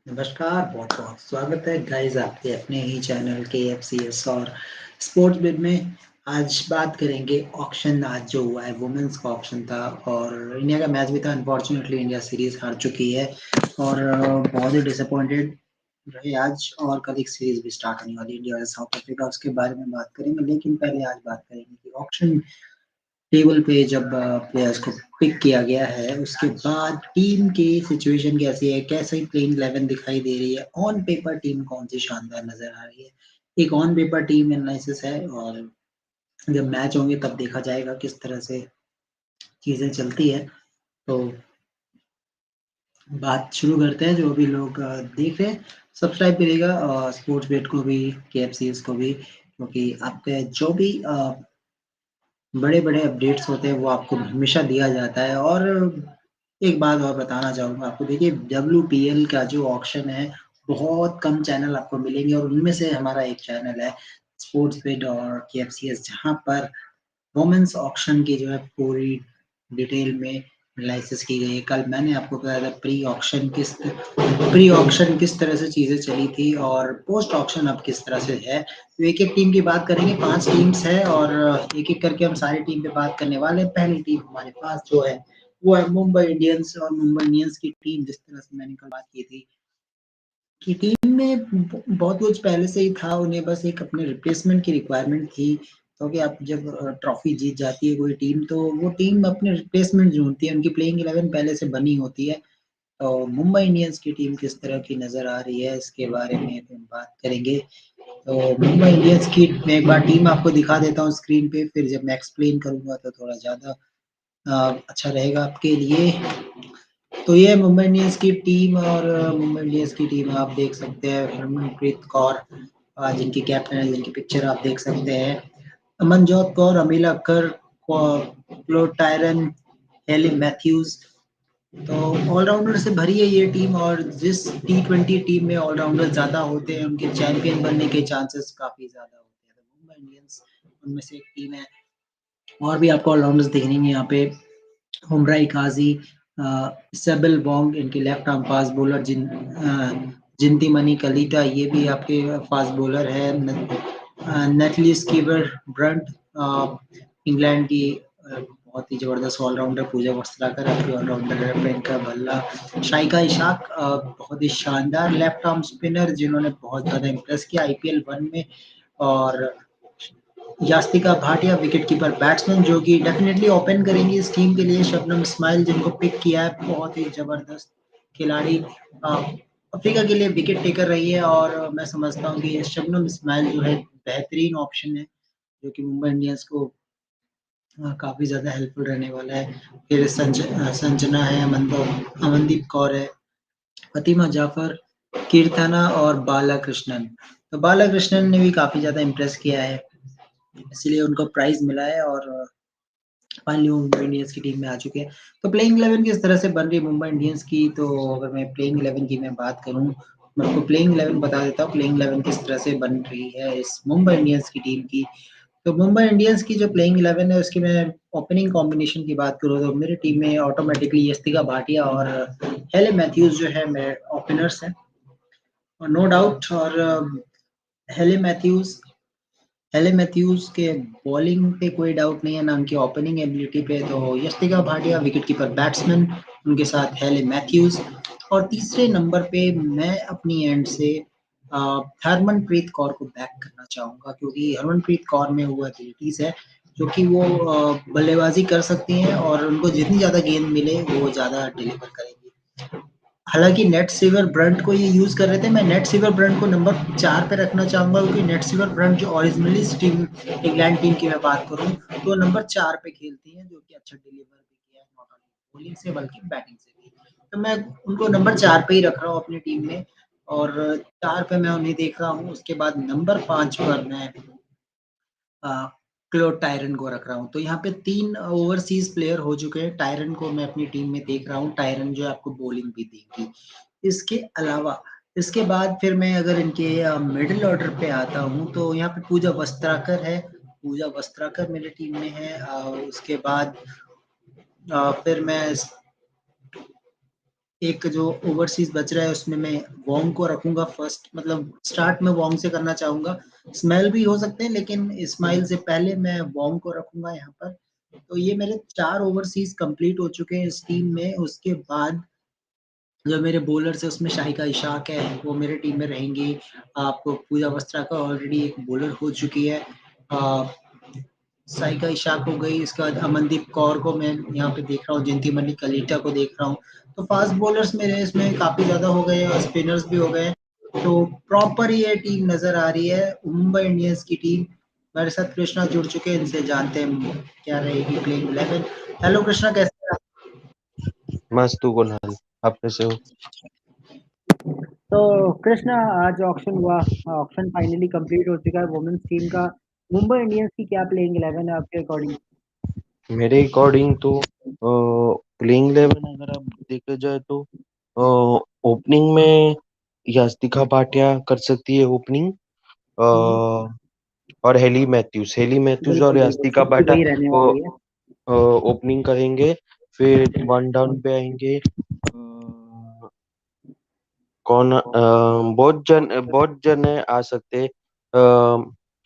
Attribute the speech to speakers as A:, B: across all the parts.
A: नमस्कार, बहुत-बहुत स्वागत है गाइज़ आपके अपने ही चैनल KFCS और स्पोर्ट्स बिट में। आज बात करेंगे ऑक्शन आज जो हुआ है वुमेन्स का ऑक्शन था और इंडिया का मैच भी था। अनफॉर्चुनेटली इंडिया सीरीज़ हार चुकी है और बहुत ही डिसअपॉइंटेड रहे आज और कल एक सीरीज़ भी स्टार्ट होने वाली है इंडिया और साउथ अफ्रीका उसके बारे में बात करेंगे। लेकिन पहले आज बात करेंगे कि ऑक्शन टेबल पे जब प्लेयर्स को पिक किया गया है, उसके बाद टीम की सिचुएशन कैसी है, कैसी प्लेइंग 11 दिखाई दे रही है, ऑन पेपर टीम कौन-सी शानदार नज़र आ रही है। एक ऑन पेपर टीम एनालिसिस है और जब मैच होंगे तब देखा जाएगा किस तरह से चीज़ें चलती है। तो बात शुरू करते हैं, जो भी लोग देख रहे हैं, सब्सक्राइब करिएगा स्पोर्ट्स बेट को भी, केएफसीएस को भी क्योंकि आपके जो भी बड़े-बड़े अपडेट्स होते हैं वो आपको हमेशा दिया जाता है और एक बात और बताना चाहूँगा आपको देखिए डब्ल्यूपीएल का जो ऑक्शन है, बहुत कम चैनल आपको मिलेंगे और उनमें से हमारा एक चैनल है स्पोर्ट्स बिट और केएफसीएस जहाँ पर वुमेन्स ऑक्शन की जो है पूरी डिटेल में एनालिसिस की गई है। कल मैंने आपको बताया था प्री ऑक्शन किस तरह से चीज़ें चली थी और पोस्ट ऑक्शन अब किस तरह से है। तो एक-एक टीम की बात करेंगे, 5 टीम्स हैं और एक-एक करके हम सारी टीम पे बात करने वाले हैं। पहली टीम हमारे पास जो है, वो है मुंबई इंडियंस और मुंबई इंडियंस की टीम जिस तरह से मैंने कल बात की थी कि टीम में बहुत कुछ पहले से ही था, उन्हें बस एक अपने रिप्लेसमेंट की रिक्वायरमेंट थी, क्योंकि आप जब ट्रॉफी जीत जाती है कोई टीम, तो वो टीम अपने रिप्लेसमेंट ढूँढती है, उनकी प्लेइंग 11 पहले से बनी होती है। तो मुंबई इंडियंस की टीम किस तरह की नज़र आ रही है, इसके बारे में हम बात करेंगे। तो मुंबई इंडियंस की मैं एक बार टीम आपको दिखा देता हूँ स्क्रीन पे, फिर जब मैं एक्सप्लेन करूँगा तो थोड़ा ज़्यादा अच्छा रहेगा आपके लिए। तो ये है मुंबई इंडियंस की टीम और मुंबई इंडियंस की टीम आप देख सकते हैं हरमनप्रीत कौर जिनकी कैप्टन है, जिनकी पिक्चर आप देख सकते हैं। Amanjot Kaur, अमीला Akhtar, क्लोड tyrant, heli Matthew's तो ऑलराउंडर से भरी है ये टीम और जिस टी20 टीम में ऑलराउंडर ज़्यादा होते हैं, उनके चैंपियन बनने के चांसेस काफ़ी ज़्यादा होते हैं। तो मुंबई इंडियंस उनमें से एक टीम है और भी आपको ऑलराउंडर्स दिखेंगे यहाँ पे उमराई काजी, सेबिल वोंग इनके left arm fast bowler Jinti money कलीटा ये भी आपके फास्ट बॉलर है। नेटली स्कीवर ब्रंट इंग्लैंड की बहुत ही ज़बरदस्त ऑलराउंडर पूजा वस्त्राकर आपकी ऑलराउंडर है। प्रियंका भल्ला, शाइका इशाक बहुत ही शानदार लेफ्ट आर्म स्पिनर जिन्होंने बहुत ज़्यादा इम्प्रेस किया आईपीएल 1 में और Yastika Bhatia wicket keeper batsman जो कि डेफिनेटली ओपन करेंगी इस टीम के लिए। शबनम इस्माइल जिनको पिक किया है बहुत ही ज़बरदस्त खिलाड़ी अफ्रीका के लिए विकेट टेकर रही है और मैं समझता हूँ कि शबनम इस्माइल जो है बेहतरीन ऑप्शन है जो कि मुंबई इंडियंस को काफ़ी ज़्यादा हेल्पफुल रहने वाला है। फिर संजना है, अमनदीप कौर है, फतिमा जाफर, कीर्तना और बालाकृष्णन। तो बालाकृष्णन ने भी काफ़ी ज़्यादा इम्प्रेस किया है, इसीलिए उनको प्राइज़ मिला है और फाइनली वो मुंबई इंडियंस की टीम में आ चुके हैं। तो प्लेइंग 11 किस तरह से बन रही है मुंबई इंडियंस की, तो अगर मैं प्लेइंग 11 की मैं बात करूँ, मैं आपको प्लेइंग 11 बता देता हूँ, प्लेइंग 11 किस तरह से बन रही है इस मुंबई इंडियंस की टीम की। तो मुंबई इंडियंस की जो प्लेइंग 11 है उसकी मैं ओपनिंग कॉम्बिनेशन की बात करूँ तो मेरी टीम में ऑटोमेटिकली यस्तिका भाटिया और हेले मैथ्यूज़ जो है मेरे ओपनर्स हैं और नो डाउट और हेले मैथ्यूज़ हेले मैथ्यूज़ के बॉलिंग पे कोई डाउट नहीं है, ना उनकी ओपनिंग एबिलिटी पे, तो यस्तिका भाटिया विकेटकीपर बैट्समैन, उनके साथ हेले मैथ्यूज़ और तीसरे नंबर पे मैं अपनी एंड से अ, हरमनप्रीत कौर को बैक करना चाहूँगा क्योंकि हरमनप्रीत कौर में वो एबिलिटीज़ है जो कि वो बल्लेबाज़ी कर सकती हैं और उनको जितनी ज़्यादा गेंद मिले, वो ज़्यादा डिलीवर करेंगी। हालाँकि नेट सीवर ब्रंट को ये यूज़ कर रहे थे, मैं नेट सीवर ब्रंट को नंबर 4 पे रखना चाहूँगा क्योंकि नेट सीवर ब्रंट जो ओरिजिनली इस टीम इंग्लैंड टीम की मैं बात करूँ, तो नंबर 4 पे खेलती हैं, जो कि अच्छा डिलीवर भी किया है, नॉट ओनली बॉलिंग से बल्कि बैटिंग से भी। तो मैं उनको नंबर 4 पे ही रख रहा हूँ अपनी टीम में और 4 पे मैं उन्हें देख रहा हूँ, उसके बाद नंबर 5 पर मैं अ, क्लोड टायरन को रख रहा हूँ। तो यहाँ पे 3 ओवरसीज़ प्लेयर हो चुके हैं, टायरन को मैं अपनी टीम में देख रहा हूँ, टायरन जो है आपको बॉलिंग भी देगी। इसके अलावा इसके बाद फिर मैं अगर इनके मिडल ऑर्डर पे आता हूँ, तो यहाँ पे पूजा वस्त्राकर है, पूजा वस्त्राकर मेरी टीम में है। उसके बाद फिर मैं एक जो ओवरसीज बच रहा है उसमें मैं वोंग को रखूंगा फर्स्ट, मतलब स्टार्ट में वोंग से करना चाहूंगा। स्मेल भी हो सकते हैं लेकिन इस्माइल से पहले मैं वोंग को रखूंगा यहाँ पर। तो ये मेरे 4 ओवरसीज कंप्लीट हो चुके हैं इस टीम में। उसके बाद जो मेरे बॉलर्स है उसमें शाहिका इशाक है, वो मेरे टीम में रहेंगी। आपको पूजा वस्त्राकर ऑलरेडी एक बॉलर हो चुकी है। साइका इशाक हो गई, इसके बाद अमनदीप कौर को मैं यहाँ पे देख रहा हूँ, जिंती मलिक कलीटा को देख रहा हूँ। तो फास्ट बॉलर्स मेरे इसमें काफी ज्यादा हो गए और स्पिनर्स भी हो गए। तो प्रॉपर ये टीम नजर आ रही है मुंबई इंडियंस की टीम। मेरे साथ कृष्णा जुड़ चुके हैं, इनसे जानते हैं क्या रहेगी प्लेइंग 11। हेलो कृष्णा, कैसे हैं
B: मस्त तू कुणाल, आप कैसे हो?
A: तो कृष्णा, आज ऑक्शन हुआ, ऑक्शन फाइनली कंप्लीट हो चुका है वुमेन्स टीम का। मुंबई इंडियंस की क्या प्लेइंग 11 है आपके अकॉर्डिंग?
B: मेरे अकॉर्डिंग तो प्लेइंग 11 अगर आप देखा जाए तो ओपनिंग में यास्तिका भाटिया कर सकती है ओपनिंग, और हेली मैथ्यूज और
A: बिल्कुल बिल्कुल,
B: यास्तिका
A: सबकी
B: भाटिया
A: वही रहने वाली है।
B: ओपनिंग करेंगे। फिर वन डाउन पे आएंगे कौन, बहुत जन आ सकते हैं,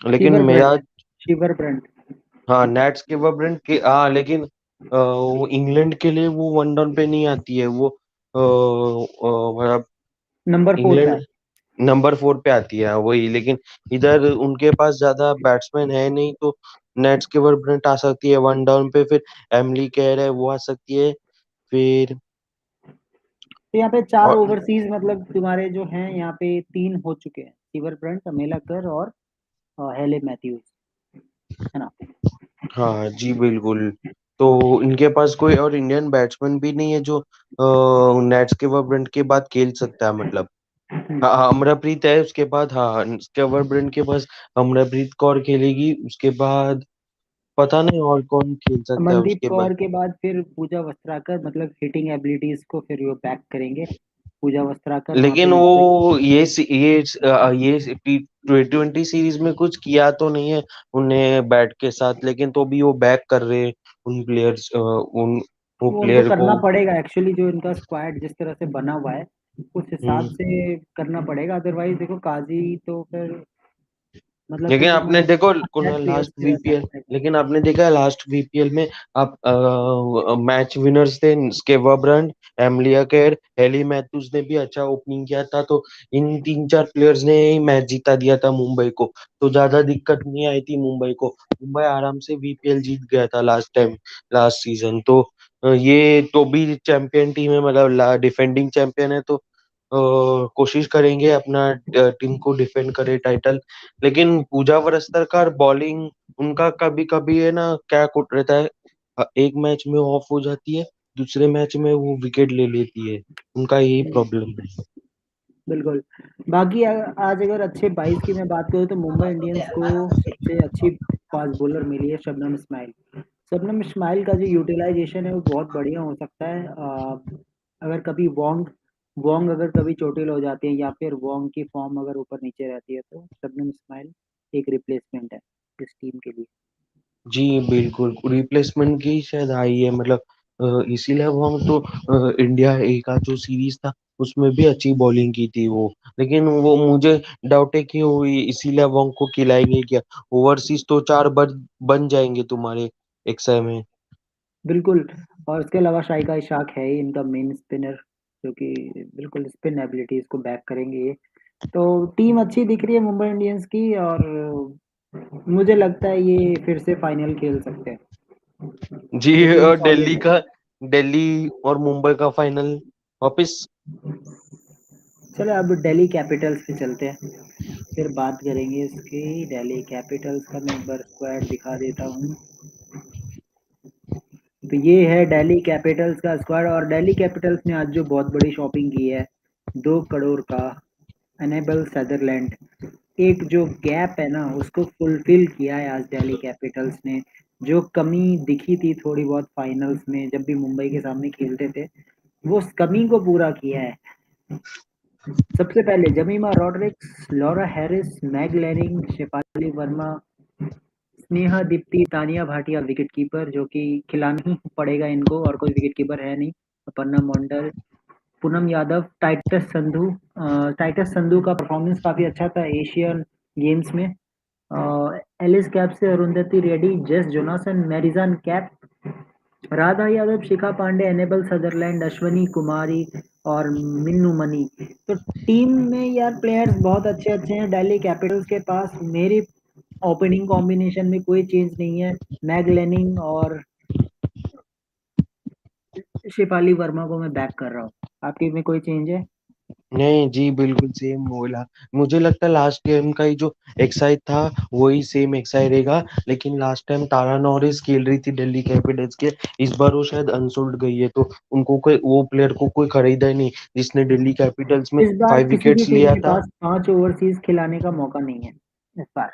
B: लेकिन
A: शिवर
B: मेरा,
A: ब्रंट, शिवर ब्रंट
B: हाँ नेट्स के वब्रेंट के, हाँ लेकिन वो इंग्लैंड के लिए वो वन डाउन पे नहीं आती है वो, मतलब
A: नंबर 4 पे
B: इंग्लैंड
A: है।
B: नंबर 4 पे आती है, हाँ, वही। लेकिन इधर उनके पास ज्यादा बैट्समैन है नहीं, तो नेट्स के वब्रेंट आ सकती है वन डाउन पे। फिर एमली केयर है, वो आ सकती है। फिर
A: तो यहाँ पे 4
B: और
A: ओवरसीज मतलब तुम्हारे जो हैं यहाँ पे 3 हो चुके हैं, शिवर ब्रंट, अमेला कर और हेले मैथ्यूज, है ना?
B: हाँ जी बिल्कुल। तो इनके पास कोई और इंडियन बैट्समैन भी नहीं है जो नेट्स के वब्रेंट के बाद खेल सकता है, मतलब। हाँ हाँ, अमराप्रीत है उसके बाद, हाँ स्केवर ब्रेंट के पास अमराप्रीत कौर खेलेगी। उसके बाद पता नहीं और कौन खेल सकता है
A: अमनदीप
B: उसके बाद।
A: कौर के बाद फिर पूजा वस्त्राकर, मतलब हिटिंग एबिलिटीज को फिर वो बैक करेंगे। पूजा वस्त्राकर वहाँ पे
B: लेकिन
A: मुंबई।
B: वो ये T20 सीरीज में कुछ किया तो नहीं है उन्हें बैट के साथ, लेकिन तो भी वो बैक कर रहे हैं उन प्लेयर्स, उन वो
A: वो उनको
B: प्लेयर को।
A: करना पड़ेगा एक्चुअली, जो इनका स्क्वाड जिस तरह से बना हुआ है उस हिसाब
B: हम्म।
A: से करना पड़ेगा। अदरवाइज देखो काजी तो फिर, मतलब फिर
B: लेकिन आपने
A: तुम्हारे
B: देखो
A: अनसेट प्लेयर्स
B: लास्ट
A: भी रह
B: वीपीएल,
A: सकते हैं।
B: लेकिन आपने देखा लास्ट वीपीएल में आप मैच विनर्स थे स्केवा ब्रंट, एमलिया केर, हेली मैथ्यूज ने भी अच्छा ओपनिंग किया था। तो इन 3-4 प्लेयर्स ने ही मैच जिता दिया था मुंबई को। तो ज्यादा दिक्कत नहीं आई थी मुंबई को। मुंबई आराम से वीपीएल जीत गया था लास्ट टाइम, लास्ट सीजन। तो ये तो भी चैंपियन टीम है, मतलब डिफेंडिंग चैंपियन है। तो कोशिश करेंगे अपना टीम को डिफेंड करे टाइटल। लेकिन पूजा वरस्तर बॉलिंग उनका कभी कभी है ना, क्या कुट रहता है, एक मैच में ऑफ हो जाती है, दूसरे मैच में वो विकेट ले लेती है। उनका यही प्रॉब्लम है।
A: बिल्कुल। बाकी आज अगर अच्छे 22 की मैं बात करूँ तो मुंबई इंडियंस को सबसे अच्छी फास्ट बॉलर मिली है शबनम इस्माइल। शबनम इस्माइल का जो यूटिलाइजेशन है वो बहुत बढ़िया हो सकता है। अगर कभी वोंग वोंग अगर कभी चोटिल हो जाती है या फिर वोंग की फॉर्म अगर ऊपर नीचे रहती है तो शबनम इस्माइल एक रिप्लेसमेंट है इस टीम के लिए।
B: जी बिल्कुल, रिप्लेसमेंट की शायद आई है, मतलब इसीलिए वो हम तो इंडिया ए का जो सीरीज था उसमें भी अच्छी बॉलिंग की थी वो। लेकिन वो मुझे डाउट है कि वो इसीलिए वो को खिलाएंगे क्या। ओवरसीज तो 4 बन जाएंगे तुम्हारे एक में।
A: बिल्कुल। और इसके अलावा शाइका इशाक है ही इनका मेन स्पिनर, जो कि बिल्कुल स्पिन एबिलिटीज को बैक करेंगे ये। तो टीम अच्छी दिख रही है मुंबई इंडियंस की, और मुझे लगता है ये फिर से फाइनल खेल सकते हैं।
B: जी,
A: ये टीम
B: और
A: सॉलिड है।
B: दिल्ली और मुंबई का फाइनल वापस।
A: चलो अब दिल्ली कैपिटल्स पे चलते हैं, फिर बात करेंगे इसकी। दिल्ली कैपिटल्स का मैं एक बार स्क्वाड दिखा देता हूँ। तो ये है दिल्ली कैपिटल्स का स्क्वाड, और दिल्ली कैपिटल्स ने आज जो बहुत बड़ी शॉपिंग की है, 2 करोड़ का अनेबल सदरलैंड, एक जो गैप है ना उसको फुलफिल किया है आज दिल्ली कैपिटल्स ने। जो कमी दिखी थी थोड़ी बहुत फाइनल्स में जब भी मुंबई के सामने खेलते थे, वो उस कमी को पूरा किया है। सबसे पहले Jemimah Rodrigues, Laura Harris, Meg Lanning, Shafali Verma, Sneha Deepti, Taniya Bhatia wicket keeper, जो कि खिलाना ही पड़ेगा इनको और कोई विकेट कीपर है नहीं, अपर्णा मंडल, पूनम यादव, टाइटस संधू का परफॉर्मेंस काफ़ी अच्छा था एशियन गेम्स में। Alice Capsey Arundhati Reddy, Jess Jonassen, Marizanne Kapp, Radha Yadav, Shikha Pandey, Annabel Sutherland, Ashwani Kumari और मिन्नू मनी। तो टीम में यार प्लेयर्स बहुत अच्छे अच्छे हैं दिल्ली कैपिटल्स के पास। मेरी ओपनिंग कॉम्बिनेशन में कोई चेंज नहीं है। मैग लेनिंग और शेफाली वर्मा को मैं बैक कर रहा हूँ। आपकी में कोई चेंज है?
B: नहीं जी, बिल्कुल सेम बोला। मुझे लगता है लास्ट गेम का ही जो एक्साइट था वही सेम एक्साइट रहेगा, लेकिन लास्ट टाइम तारा नॉरिस खेल रही थी दिल्ली कैपिटल्स के, इस बार वो शायद अनसोल्ड गई है, तो उनको कोई वो प्लेयर को कोई खरीदा ही नहीं जिसने दिल्ली कैपिटल्स में
A: इस बार
B: फाइव
A: किसी भी
B: विकेट्स
A: टीम
B: लिया
A: के
B: था।
A: पास 5 ओवरसीज खिलाने का मौका नहीं है इस बार।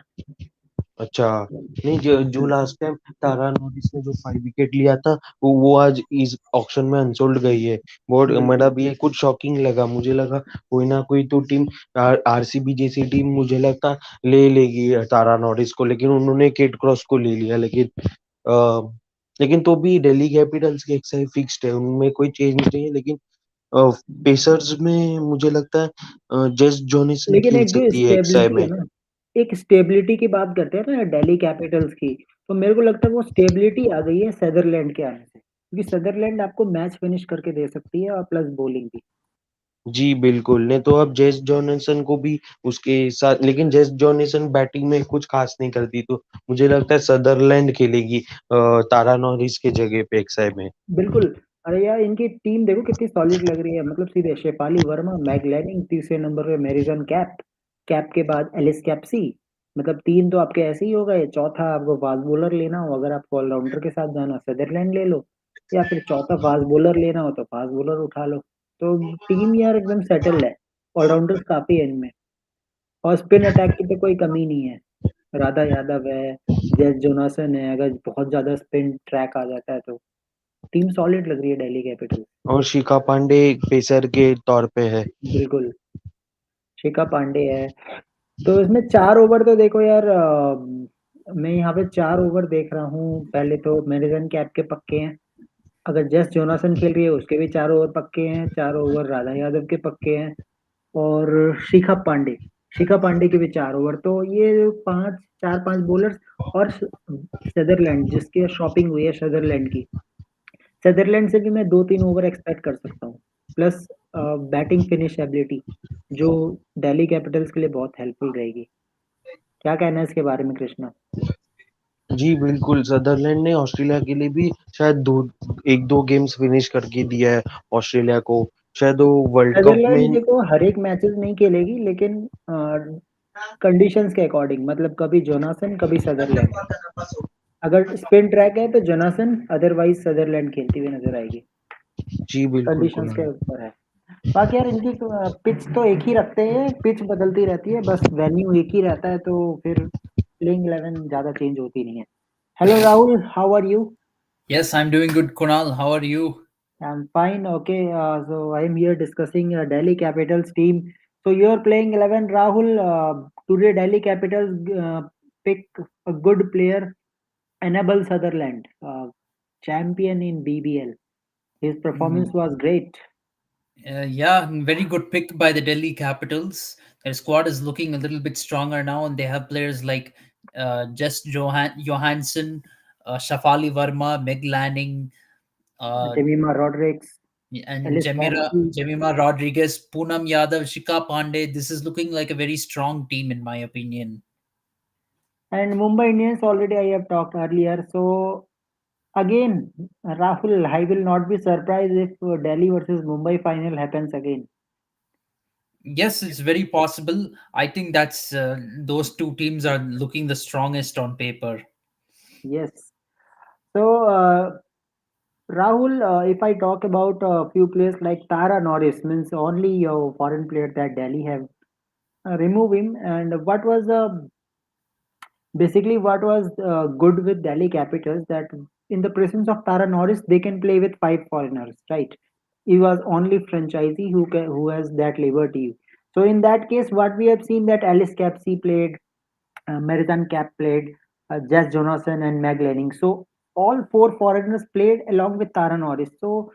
B: अच्छा, नहीं, जो लास्ट टाइम तारा नॉरिस ने जो 5 विकेट लिया था वो आज इस ऑक्शन में अनसोल्ड गई है। बहुत
A: बिल्कुल।
B: मतलब ये कुछ शॉकिंग लगा, मुझे लगा कोई ना कोई तो टीम, आरसीबी जैसी टीम मुझे लगता ले लेगी तारा नॉरिस को, लेकिन उन्होंने केट क्रॉस को ले लिया। लेकिन तो भी दिल्ली कैपिटल्स की एक्साई फिक्स्ड है, उनमें कोई चेंज नहीं है, लेकिन पेसर्स में मुझे लगता है जेस जॉनसन
A: लेकिन
B: खेल
A: एक जो
B: सकती है एक्साई
A: स्टेबिलिटी है
B: में।
A: ना, एक स्टेबिलिटी की बात करते हैं ना दिल्ली कैपिटल्स की, तो मेरे को लगता है वो स्टेबिलिटी आ गई है सदरलैंड के आने से, क्योंकि सदरलैंड आपको मैच फिनिश करके दे सकती है और प्लस बॉलिंग भी।
B: जी बिल्कुल, नहीं तो अब जेस जॉनसन को भी उसके साथ, लेकिन जेस जॉनसन बैटिंग में कुछ खास नहीं करती, तो मुझे लगता है सदरलैंड खेलेगी तारा नॉरिस के जगह पे एक्साई में।
A: बिल्कुल। अरे यार इनकी टीम देखो कितनी सॉलिड लग रही है, मतलब सीधे शेफाली वर्मा, मैगलैनिंग, तीसरे नंबर पे मैरिजन कैप, कैप के बाद एलिस कैप्सी। मतलब तीन तो आपके ऐसे ही हो गए। चौथा आपको फास्ट बॉलर लेना हो, अगर आपको ऑलराउंडर के साथ जाना सदरलैंड ले लो, या फिर चौथा फास्ट बॉलर लेना हो तो फास्ट बॉलर उठा लो। तो टीम यार एकदम सेटल्ड है, ऑलराउंडर्स काफी है इनमें। और स्पिन अटैक की तो कोई कमी नहीं है। राधा यादव है, जेस जोनासन है, अगर बहुत ज्यादा स्पिन ट्रैक आ जाता है तो टीम सॉलिड लग रही है दिल्ली कैपिटल।
B: और शिखा पांडे पेसर के तौर पे है।
A: बिल्कुल। शिखा पांडे है। तो इसमें 4 ओवर तो देखो यार, मैं यहाँ पे 4 ओवर देख रहा हूँ। पहले तो मैरिजन कैप के पक्के हैं, अगर जस जोनासन खेल रही है उसके भी 4 ओवर पक्के हैं, 4 ओवर राधा यादव के पक्के हैं। और शिखा पांडे, शिखा पांडे के भी 4 ओवर। तो ये पांच, चार पांच बॉलर्स। और सदरलैंड जिसकी शॉपिंग हुई है सदरलैंड की, सदरलैंड से भी मैं 2-3 ओवर एक्सपेक्ट कर सकता हूँ। प्लस बैटिंग फिनिश एबिलिटी जो दिल्ली कैपिटल्स के लिए बहुत हेल्पफुल रहेगी। क्या कहना है इसके बारे में कृष्णा?
B: जी बिल्कुल, सदरलैंड ने ऑस्ट्रेलिया के लिए भी शायद दो, एक दो गेम्स फिनिश करके दिया है ऑस्ट्रेलिया को, शायद वो वर्ल्ड कप
A: सदरलैंड
B: में।
A: देखो हर एक मैचेस नहीं खेलेगी, लेकिन कंडीशंस के अकॉर्डिंग, मतलब कभी जोनासन कभी सदरलैंड। अगर स्पिन ट्रैक है तो जोनासन, अदरवाइज सदरलैंड खेलती हुई नजर आएगी।
B: जी बिल्कुल
A: कंडीशंस
B: कुणाल।
A: के ऊपर है। बाकी यार इनकी पिच तो एक ही रखते हैं, पिच बदलती रहती है, बस वेन्यू एक ही रहता है, तो फिर प्लेइंग 11 ज्यादा चेंज होती नहीं है। Hello Rahul, how are you?
C: Yes, I'm doing good, Kunal. How are you?
A: I am fine, okay. So I am here discussing Delhi Capitals team. So you are playing 11, Rahul. Today Delhi Capitals pick a good player, Annabelle Sutherland, champion in BBL. His performance
C: Mm,
A: was great.
C: yeah, very good pick by the Delhi Capitals. Their squad is looking a little bit stronger now, and they have players like Johansson, Shafali Verma, Meg Lanning, uh,
A: Jemima Rodriguez,
C: and
A: Ellis Cassidy,
C: Jemima Rodriguez, Poonam Yadav, Shikha Pandey. This is looking like a very strong team, in my opinion.
A: and Mumbai Indians already I have talked earlier. So again, Rahul, I will not be surprised if Delhi versus Mumbai final happens again.
C: Yes, it's very possible. I think that's those two teams are looking the strongest on paper.
A: Yes. So Rahul, if I talk about a few players like Tara Norris, means only a foreign player that Delhi have, remove him. And what was basically what was good with Delhi Capitals, that in the presence of Tara Norris, they can play with 5 foreigners, right? He was only franchisee who has that liberty. So in that case, what we have seen that Alice Capsey played, Meritan Cap played, Jess Jonason and Meg Lanning. So all four foreigners played along with Tara Norris. So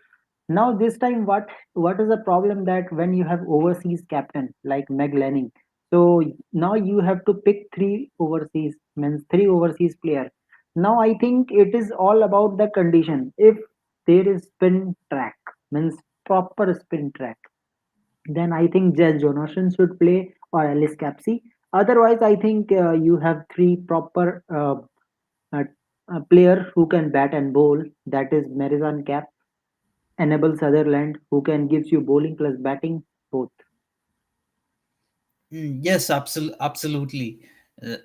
A: Now this time, what is the problem that when you have overseas captain like Meg Lanning, so now you have to pick three overseas player. Now I think it is all about the condition. If there is spin track, means proper spin track, then I think Jess Jonathan should play or Alice Capsey. Otherwise, I think you have three proper uh, player who can bat and bowl. That is Marizan Cap, Annabelle Sutherland, who can gives you bowling plus batting both.
C: Yes, absolutely. Uh,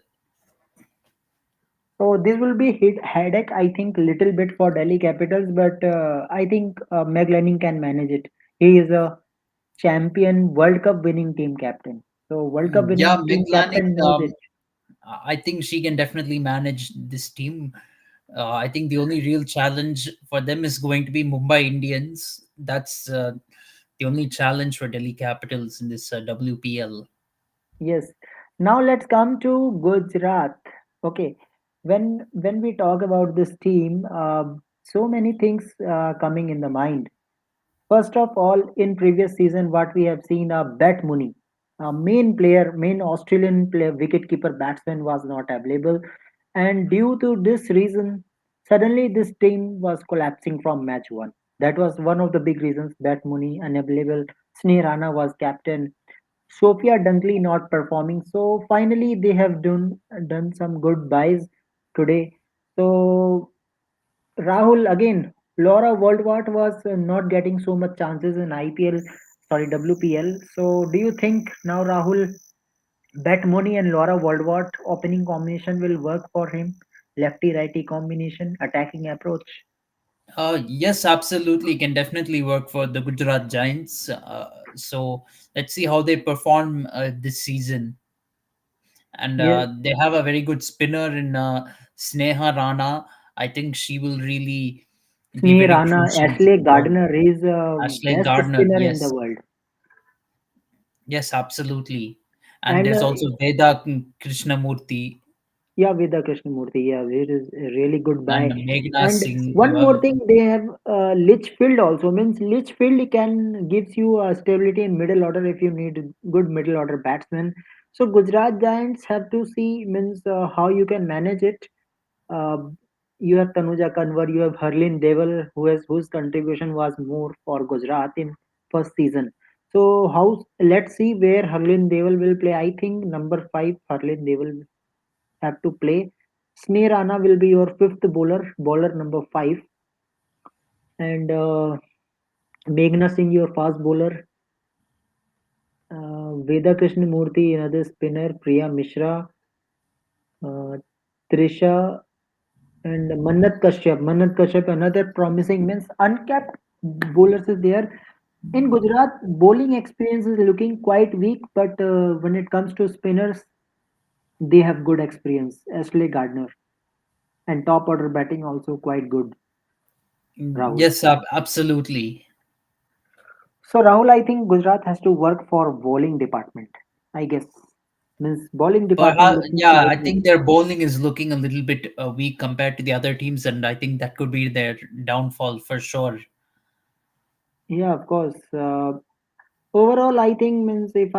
A: So this will be hit headache, I think, little bit for Delhi Capitals, but I think Meg Lanning can manage it. He is a champion World Cup winning team captain. So World Cup
C: yeah,
A: winning
C: Meg
A: team
C: Lanning,
A: captain knows it.
C: I think she can definitely manage this team. I think the only real challenge for them is going to be Mumbai Indians. That's the only challenge for Delhi Capitals in this WPL.
A: Yes. Now let's come to Gujarat. Okay. When we talk about this team, so many things coming in the mind. First of all, in previous season, what we have seen, Bat Mooney, a main player, main Australian player, wicketkeeper batsman was not available, and due to this reason, suddenly this team was collapsing from match one. That was one of the big reasons. Bat Mooney unavailable, Sneh Rana was captain, Sophia Dunkley not performing. So finally, they have done some good buys today. So Rahul again, Laura Worldwart was not getting so much chances in IPL, sorry WPL. So do you think now Rahul Batmoni and Laura Worldwart opening combination will work for him? Lefty righty combination, attacking approach.
C: Yes, absolutely. Can definitely work for the Gujarat Giants. So let's see how they perform this season. And
A: Yes,
C: they have a very good spinner in Sneha Rana. I think she will really be
A: Sneh
C: very
A: Rana,
C: crucial
A: Ashley
C: for
A: Gardner is
C: Ashley
A: best
C: Gardner.
A: spinner in the
C: Yes,
A: world,
C: yes, absolutely. And
A: and
C: there's also Veda Krishnamurti
A: yeah, Veda Krishnamurti, yeah, it is a really good
C: and
A: buy.
C: Meghna
A: And
C: Singh.
A: one more thing, they have Litchfield also. Means Litchfield can gives you stability in middle order if you need good middle order batsman. So Gujarat Giants have to see means how you can manage it. Uh, you have Tanuja Kanwar, you have Harlin Deval, whose contribution was more for Gujarat in first season. So how let's see where Harlin Deval will play. I think number five Harlin Deval have to play. Sneh Rana will be your fifth bowler number five, and Meghna Singh your fast bowler. Veda Krishnamurti another spinner. Priya Mishra, uh, Trisha, and Mannat Kashyap. Mannat Kashyap another promising means uncapped bowlers is there. In Gujarat, bowling experience is looking quite weak, but when it comes to spinners, they have good experience. Ashley Gardner and top order batting also quite good. Rahul.
C: Yes, absolutely.
A: So Rahul, I think Gujarat has to work for bowling department. I guess means bowling department looking
C: Yeah,
A: quite
C: I
A: weak.
C: think their bowling is looking a little bit weak compared to the other teams, and I think that could be their downfall for sure.
A: Yeah, of course. Overall, I think means if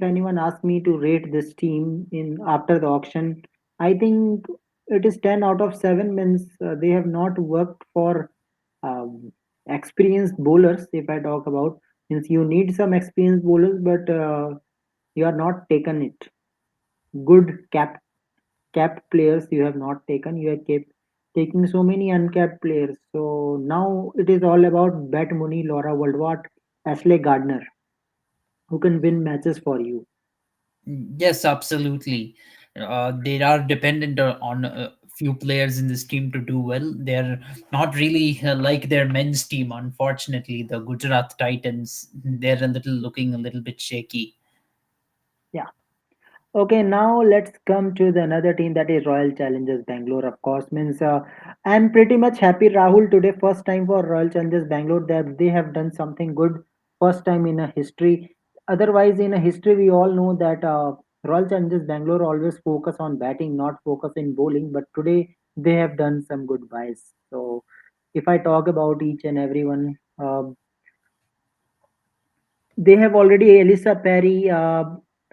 A: anyone asks me to rate this team in after the auction, I think it is 10 out of 7. Means they have not worked for um, experienced bowlers. If I talk about means you need some experienced bowlers, but you are not taken it. Good capped players you have not taken. You have kept taking so many uncapped players. So now it is all about Bat Mooney, Laura Woldwart, Ashley Gardner, who can win matches for you.
C: Yes, absolutely. They are dependent on a few players in this team to do well. They're not really like their men's team, unfortunately. The Gujarat Titans, they're a little looking a little bit shaky.
A: Yeah. Okay, now let's come to the another team that is Royal Challengers Bangalore. Of course, means I'm pretty much happy Rahul today. First time for Royal Challengers Bangalore that they have done something good. First time in a history. Otherwise, in a history, we all know that Royal Challengers Bangalore always focus on batting, not focus in bowling. But today they have done some good buys. So, if I talk about each and every one,
D: Uh, they have already Elisa Perry,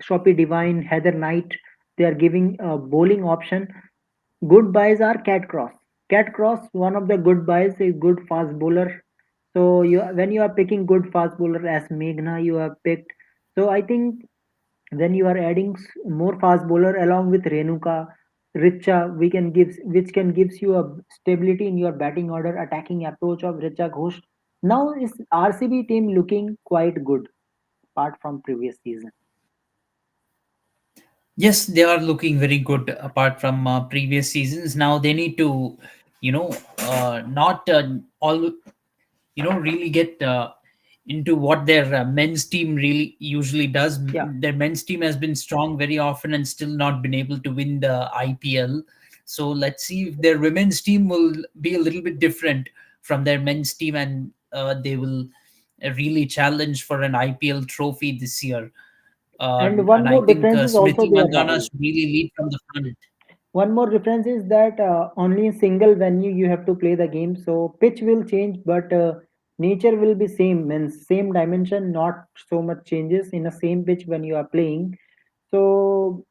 D: Shoppy Divine, Heather Knight. They are giving a bowling option. Good buys are Cat Cross. Cat Cross, one of the good buys, is good fast bowler. So when you are picking good fast bowler as Meghna, you have picked. So I think when you are adding more fast bowler along with Renuka, Richa, we can give which can gives you a stability in your batting order, attacking approach of Richa Ghosh. Now is RCB team looking quite good apart from previous season.
C: Yes, they are looking very good apart from previous seasons. Now they need to, you know, not all, really get into what their men's team really usually does.
D: Yeah,
C: Their men's team has been strong very often and still not been able to win the IPL. So let's see if their women's team will be a little bit different from their men's team, and they will really challenge for an IPL trophy this year.
D: and
C: And
D: one
C: I
D: more
C: think
D: difference is also
C: Smriti
D: there,
C: Mandana
D: Rahul.
C: should really lead from the front.
D: One more difference is that only in single venue you have to play the game. So pitch will change, but nature will be same. Means same dimension, not so much changes in the same pitch when you are playing. So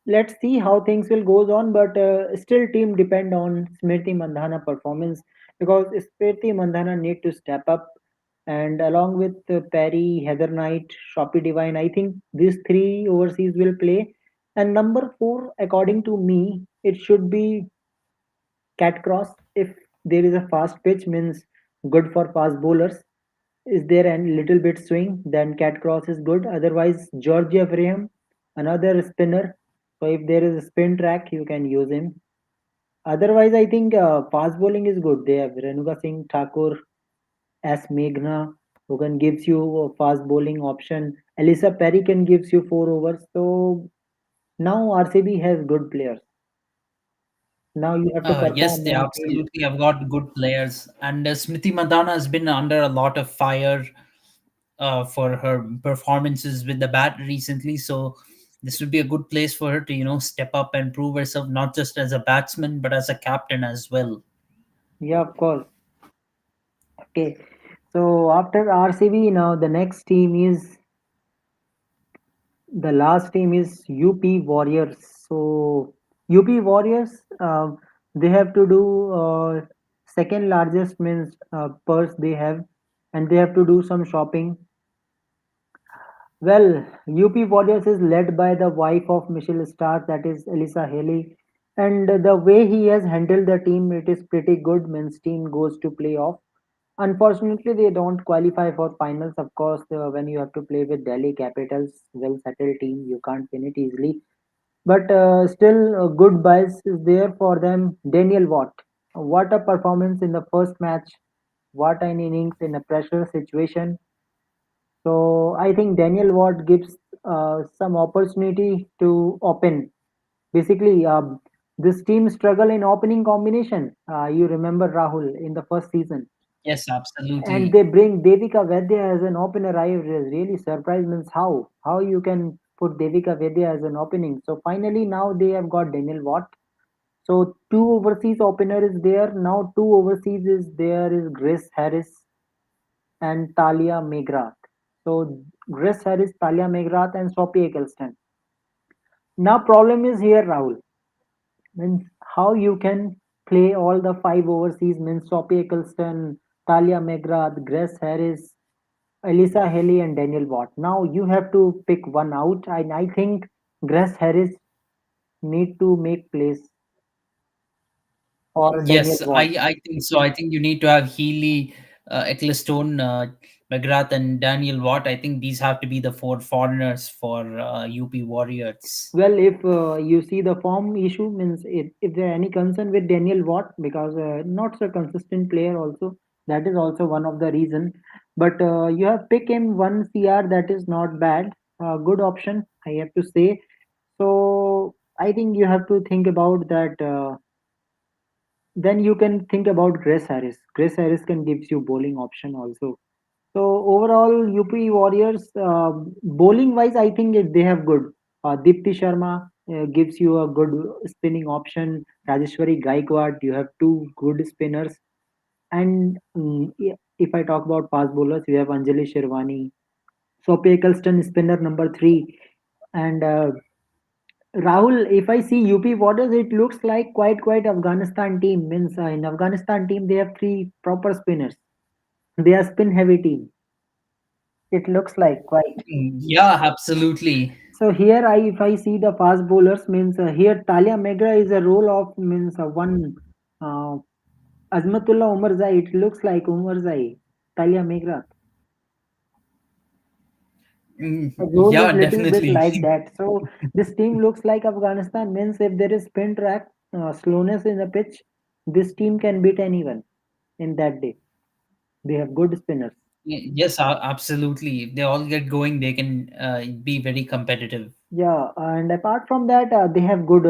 D: let's see how things will goes on. But still, team depend on Smriti Mandhana performance because Smriti Mandhana need to step up. And along with Perry, Heather Knight, Shoppy Divine, I think these three overseas will play. And number four, according to me, it should be cat cross. If there is a fast pitch, means good for fast bowlers. Is there a little bit swing, then cat cross is good. Otherwise, Georgia Graham, another spinner. So if there is a spin track, you can use him. Otherwise, I think fast bowling is good. They have Renuka Singh Thakur as Meghna, who can gives you a fast bowling option. Elisa Perry can gives you 4 overs. So now RCB has good players. Now you have to
C: Yes,
D: perform
C: they
D: on field.
C: absolutely have got good players, and Smriti Mandana has been under a lot of fire for her performances with the bat recently. So this would be a good place for her to, step up and prove herself not just as a batsman but as a captain as well.
D: Yeah, of course. Okay. So after RCB, now the next team is the last team is UP Warriors. So UP Warriors, they have to do second largest means purse they have, and they have to do some shopping. Well, UP Warriors is led by the wife of Michelle Stark, that is Elisa Haley, and the way he has handled the team, it is pretty good. Means team goes to playoff. Unfortunately, they don't qualify for finals. Of course, when you have to play with Delhi Capitals, well settled team, you can't win it easily. But still, good buys is there for them. Daniel Watt, what a performance in the first match! What an innings in a pressure situation. So I think Daniel Watt gives some opportunity to open. Basically, this team struggle in opening combination. You remember Rahul in the first season,
C: Yes,
D: and
C: absolutely.
D: they bring Devika Vedya as an opener. I was really surprised. Means how you can put Devika Vedya as an opening. So finally now they have got Daniel Watt. So two overseas opener is there now. Two overseas is there is Grace Harris and Talia Megrath. So Grace Harris, Talia Megrath, and Sophie Eccleston. Now problem is here, Rahul. Means how you can play all the five overseas means Sophie Eccleston, Talia Megrath, Grace Harris, Elisa Haley, and Daniel Watt. Now you have to pick one out, and I think Grace Harris need to make place or Daniel
C: Yes, I,
D: Watt.
C: I think so. I think you need to have Healy, Ecclestone, McGrath, and Daniel Watt. I think these have to be the four foreigners for UP Warriors.
D: Well, if you see the form issue means if there any concern with Daniel Watt because not so consistent player also, that is also one of the reason. But you have pick him one CR, that is not bad, good option I have to say. So I think you have to think about that. Then you can think about Grace Harris. Grace Harris can gives you bowling option also. So overall, UP Warriors, bowling wise, I think they have good. Deepti Sharma gives you a good spinning option. Rajeshwari Gaikwad, you have two good spinners, and if I talk about fast bowlers, you have Anjali Shirwani, Sophie Eccleston, spinner number 3, and Rahul. If I see UP Waters, it looks like quite Afghanistan team. Means in Afghanistan team they have 3 proper spinners. They are spin heavy team. It looks like quite.
C: Yeah, absolutely.
D: So here if I see the fast bowlers means here Talia Megra is a role of means one uh, Azmatullah Umarzai. It looks like Umarzai. Talia Megra. The role is
C: Yeah,
D: little bit
C: definitely.
D: like that. So this team looks like Afghanistan means if there is spin track slowness in the pitch, this team can beat anyone in that day. They have good spinners.
C: Yes, absolutely. If they all get going, they can be very competitive.
D: Yeah, and apart from that, they have good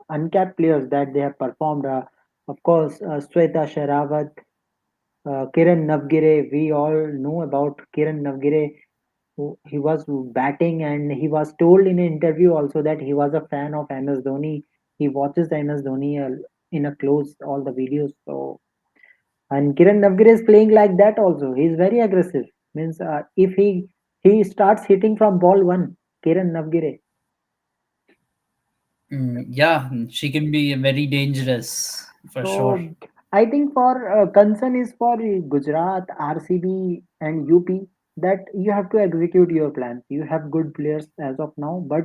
D: uncapped players that they have performed. Of course, Sweta Sherawat, Kiran Navgire. We all know about Kiran Navgire. He was batting, and he was told in an interview also that he was a fan of MS Dhoni. He watches MS Dhoni in a close all the videos. So, and Kiran Navgire is playing like that also. He is very aggressive. Means if he starts hitting from ball one, Kiran Navgire.
C: Yeah, she can be very dangerous for sure.
D: So I think for concern is for Gujarat, RCB, and UP that you have to execute your plans. You have good players as of now, but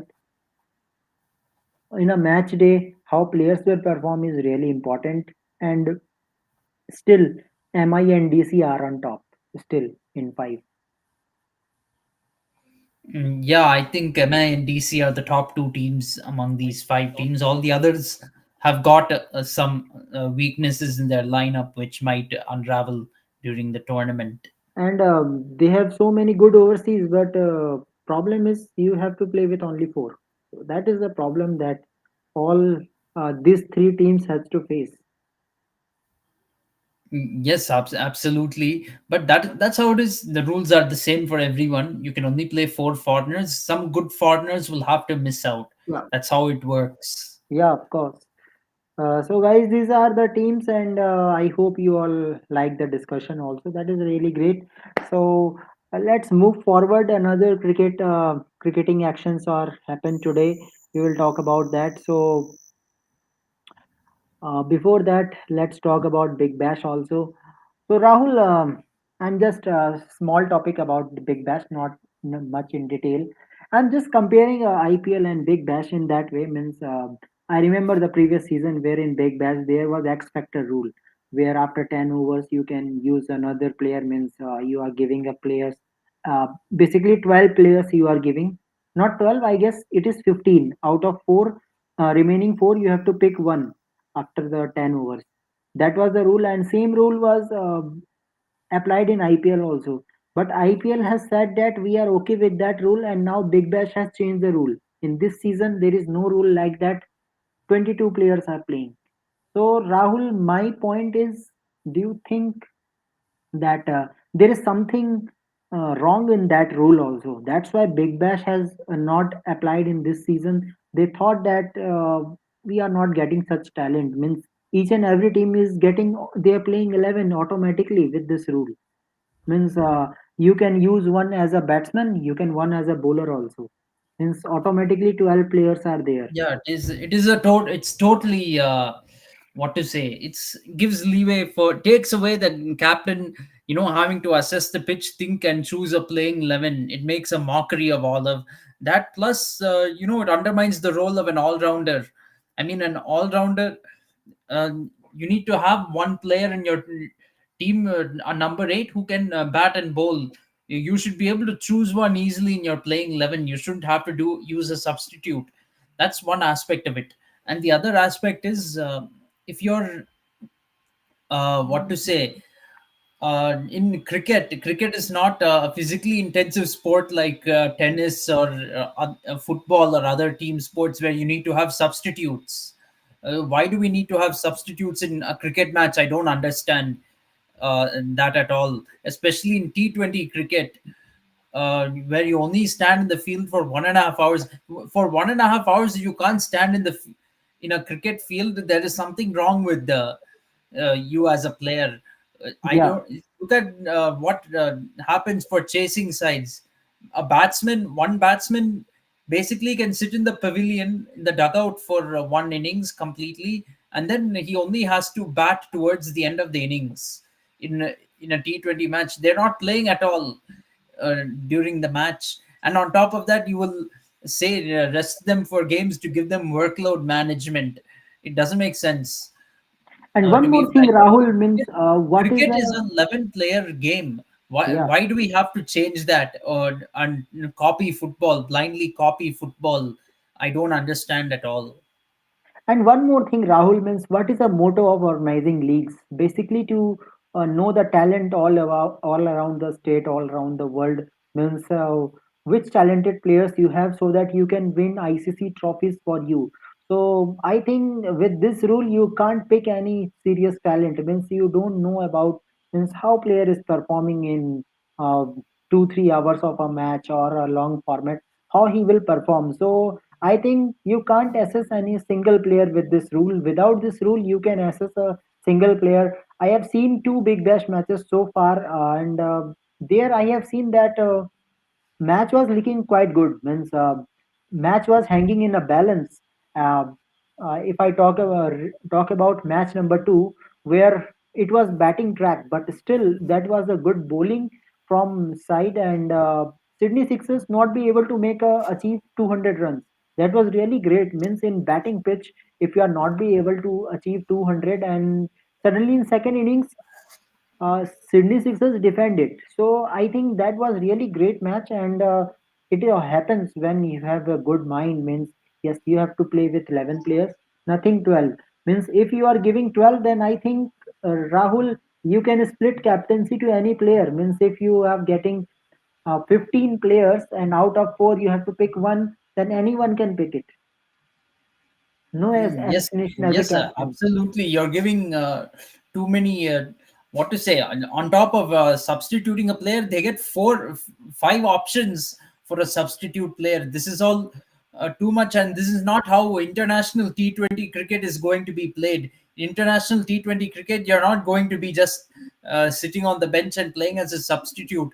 D: in a match day, how players will perform is really important. And still, MI and DC are on top, still in 5.
C: Yeah, I think MI and DC are the top two teams among these five teams. All the others have got some weaknesses in their lineup, which might unravel during the tournament.
D: And they have so many good overseas, but problem is you have to play with only 4. So that is the problem that all these 3 teams has to face.
C: Yes, absolutely. But that's how it is. The rules are the same for everyone. You can only play four foreigners. Some good foreigners will have to miss out.
D: Yeah,
C: That's how it works.
D: yeah, of course. So, guys, these are the teams, and I hope you all like the discussion. Also, that is really great. So, let's move forward. Another cricketing actions are happened today. We will talk about that. So, before that, let's talk about Big Bash also. So Rahul, I'm just a small topic about the Big Bash, not much in detail. I'm just comparing IPL and Big Bash in that way. Means I remember the previous season where in Big Bash there was X Factor rule, where after 10 overs you can use another player. Means you are giving a players, basically 12 players you are giving, not 12. I guess it is 15 out of four. Remaining four you have to pick one after the 10 overs. That was the rule, and same rule was applied in IPL also. But IPL has said that we are okay with that rule, and now Big Bash has changed the rule. In this season, there is no rule like that. 22 players are playing. So, Rahul, my point is, do you think that there is something wrong in that rule also? That's why Big Bash has not applied in this season. They thought that we are not getting such talent. Means each and every team is getting, they are playing 11 automatically with this rule. Means you can use one as a batsman, you can one as a bowler also. Means automatically 12 players are there.
C: Yeah, it is. It is a it's totally what to say. It's gives leeway for takes away the captain. Having to assess the pitch, think and choose a playing 11. It makes a mockery of all of that. Plus, it undermines the role of an all rounder. I mean, an all rounder. Uh, you need to have one player in your team, a number 8, who can bat and bowl. You should be able to choose one easily in your playing 11. You shouldn't have to use a substitute. That's one aspect of it. And the other aspect is, if you're what to say, in cricket is not a physically intensive sport like tennis or football or other team sports where you need to have substitutes. Why do we need to have substitutes in a cricket match? I don't understand that at all, especially in T20 cricket, where you only stand in the field for 1.5 hours. For 1.5 hours, you can't stand in a cricket field. There is something wrong with you as a player. I
D: Yeah,
C: don't. look at what happens for chasing sides. One batsman basically can sit in the pavilion in the dugout for one innings completely, and then he only has to bat towards the end of the innings. In a T20 match, they're not playing at all during the match, and on top of that, you will say rest them for games to give them workload management. It doesn't make sense,
D: And
C: to
D: one
C: be
D: more thing,
C: frank.
D: Rahul, means what is
C: Cricket
D: a
C: is an 11 player game.
D: yeah.
C: Why do we have to change that, or and copy football, blindly copy football? I don't understand at all.
D: And one more thing, Rahul, means what is the motto of organizing leagues? Basically, to know the talent all around the state, all around the world, means which talented players you have, so that you can win ICC trophies for you. So I think with this rule, you can't pick any serious talent. Means you don't know about means how player is performing in 2 3 hours of a match or a long format, how he will perform. So I think you can't assess any single player with this rule. Without this rule, you can assess a single player. I have seen two Big Bash matches so far, and there I have seen that match was looking quite good. Means match was hanging in a balance. Uh, if I talk about match number two, where it was batting track, but still that was a good bowling from side, and Sydney Sixers not be able to achieve 200 runs. That was really great. Means in batting pitch, if you are not be able to achieve 200, and suddenly in second innings Sydney Sixers defended. So I think that was really great match, and it happens when you have a good mind. Means yes, you have to play with 11 players, nothing 12. Means if you are giving 12, then I think Rahul, you can split captaincy to any player. Means if you are getting 15 players and out of four you have to pick one, then anyone can pick it. No as
C: Yes,
D: explanation as a
C: yes,
D: captain.
C: absolutely. You're giving too many. What to say? On top of substituting a player, they get five options for a substitute player. This is all too much, and this is not how international T20 cricket is going to be played. International T20 cricket, you're not going to be just sitting on the bench and playing as a substitute.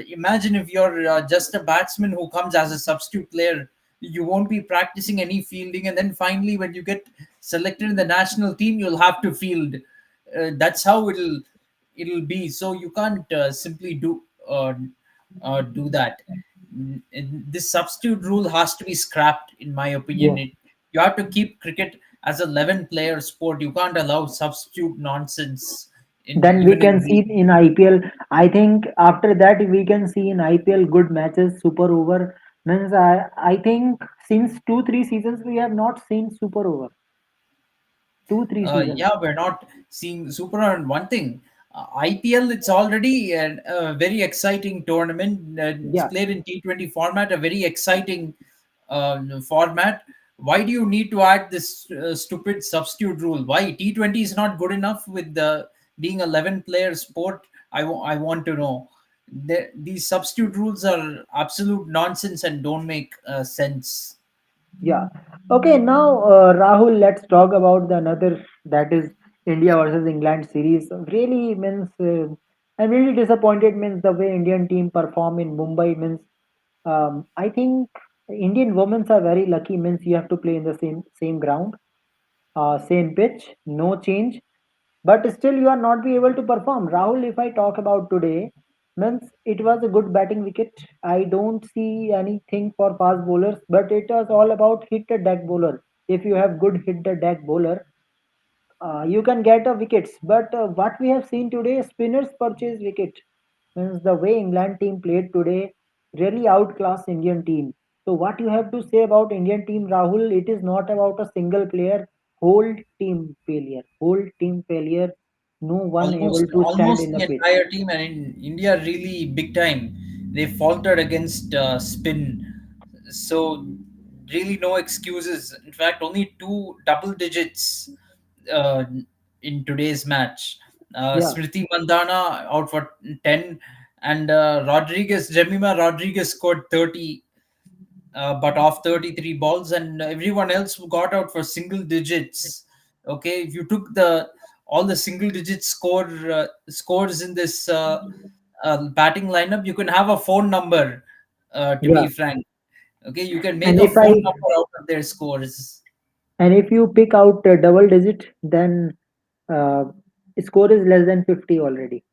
C: Imagine if you're just a batsman who comes as a substitute player. You won't be practicing any fielding, and then finally when you get selected in the national team, you'll have to field. That's how it'll be. So you can't simply do that. This substitute rule has to be scrapped, in my opinion.
D: Yeah.
C: You have to keep cricket as a 11 player sport. You can't allow substitute nonsense in
D: Then we
C: even
D: can
C: in
D: see
C: league.
D: in IPL. I think after that we can see in IPL good matches, super over. Means I think since 2 3 seasons we have not seen super over. 2 3 seasons.
C: Yeah, we're not seeing super on one thing. IPL, it's already a very exciting tournament. It's
D: Yeah.
C: played in T20 format, a very exciting format. Why do you need to add this stupid substitute rule? Why T20 is not good enough with the being 11 player sport? I want to know. These substitute rules are absolute nonsense and don't make sense.
D: Yeah. Okay, now Rahul, let's talk about the another, that is India versus England series. Really means I'm really disappointed. Means the way Indian team perform in Mumbai. Means I think Indian women are very lucky. Means you have to play in the same ground, same pitch, no change, but still you are not be able to perform. Rahul, if I talk about today, means it was a good batting wicket. I don't see anything for fast bowlers, but it was all about hit the deck bowler. If you have good hit the deck bowler, you can get a wickets. But what we have seen today, spinners purchase wicket. Means the way England team played today really outclass Indian team. So what you have to say about Indian team, Rahul? It is not about a single player. Whole team failure. Whole team failure. No one able to stand
C: Almost
D: in the
C: the
D: pitch.
C: entire team, and in India really big time. They faltered against spin, so really no excuses. In fact, only two double digits uh, in today's match.
D: Yeah.
C: Smriti Mandana out for 10, and Jemima Rodriguez scored 30, but off 33 balls, and everyone else got out for single digits. Okay, if you took the all the single digit scores in this batting lineup, you can have a phone number. To
D: Yeah,
C: be frank, okay, you can make
D: and
C: a
D: if
C: phone
D: I
C: number out of their scores.
D: and if you pick out a double digit, then uh, score is less than 50 already.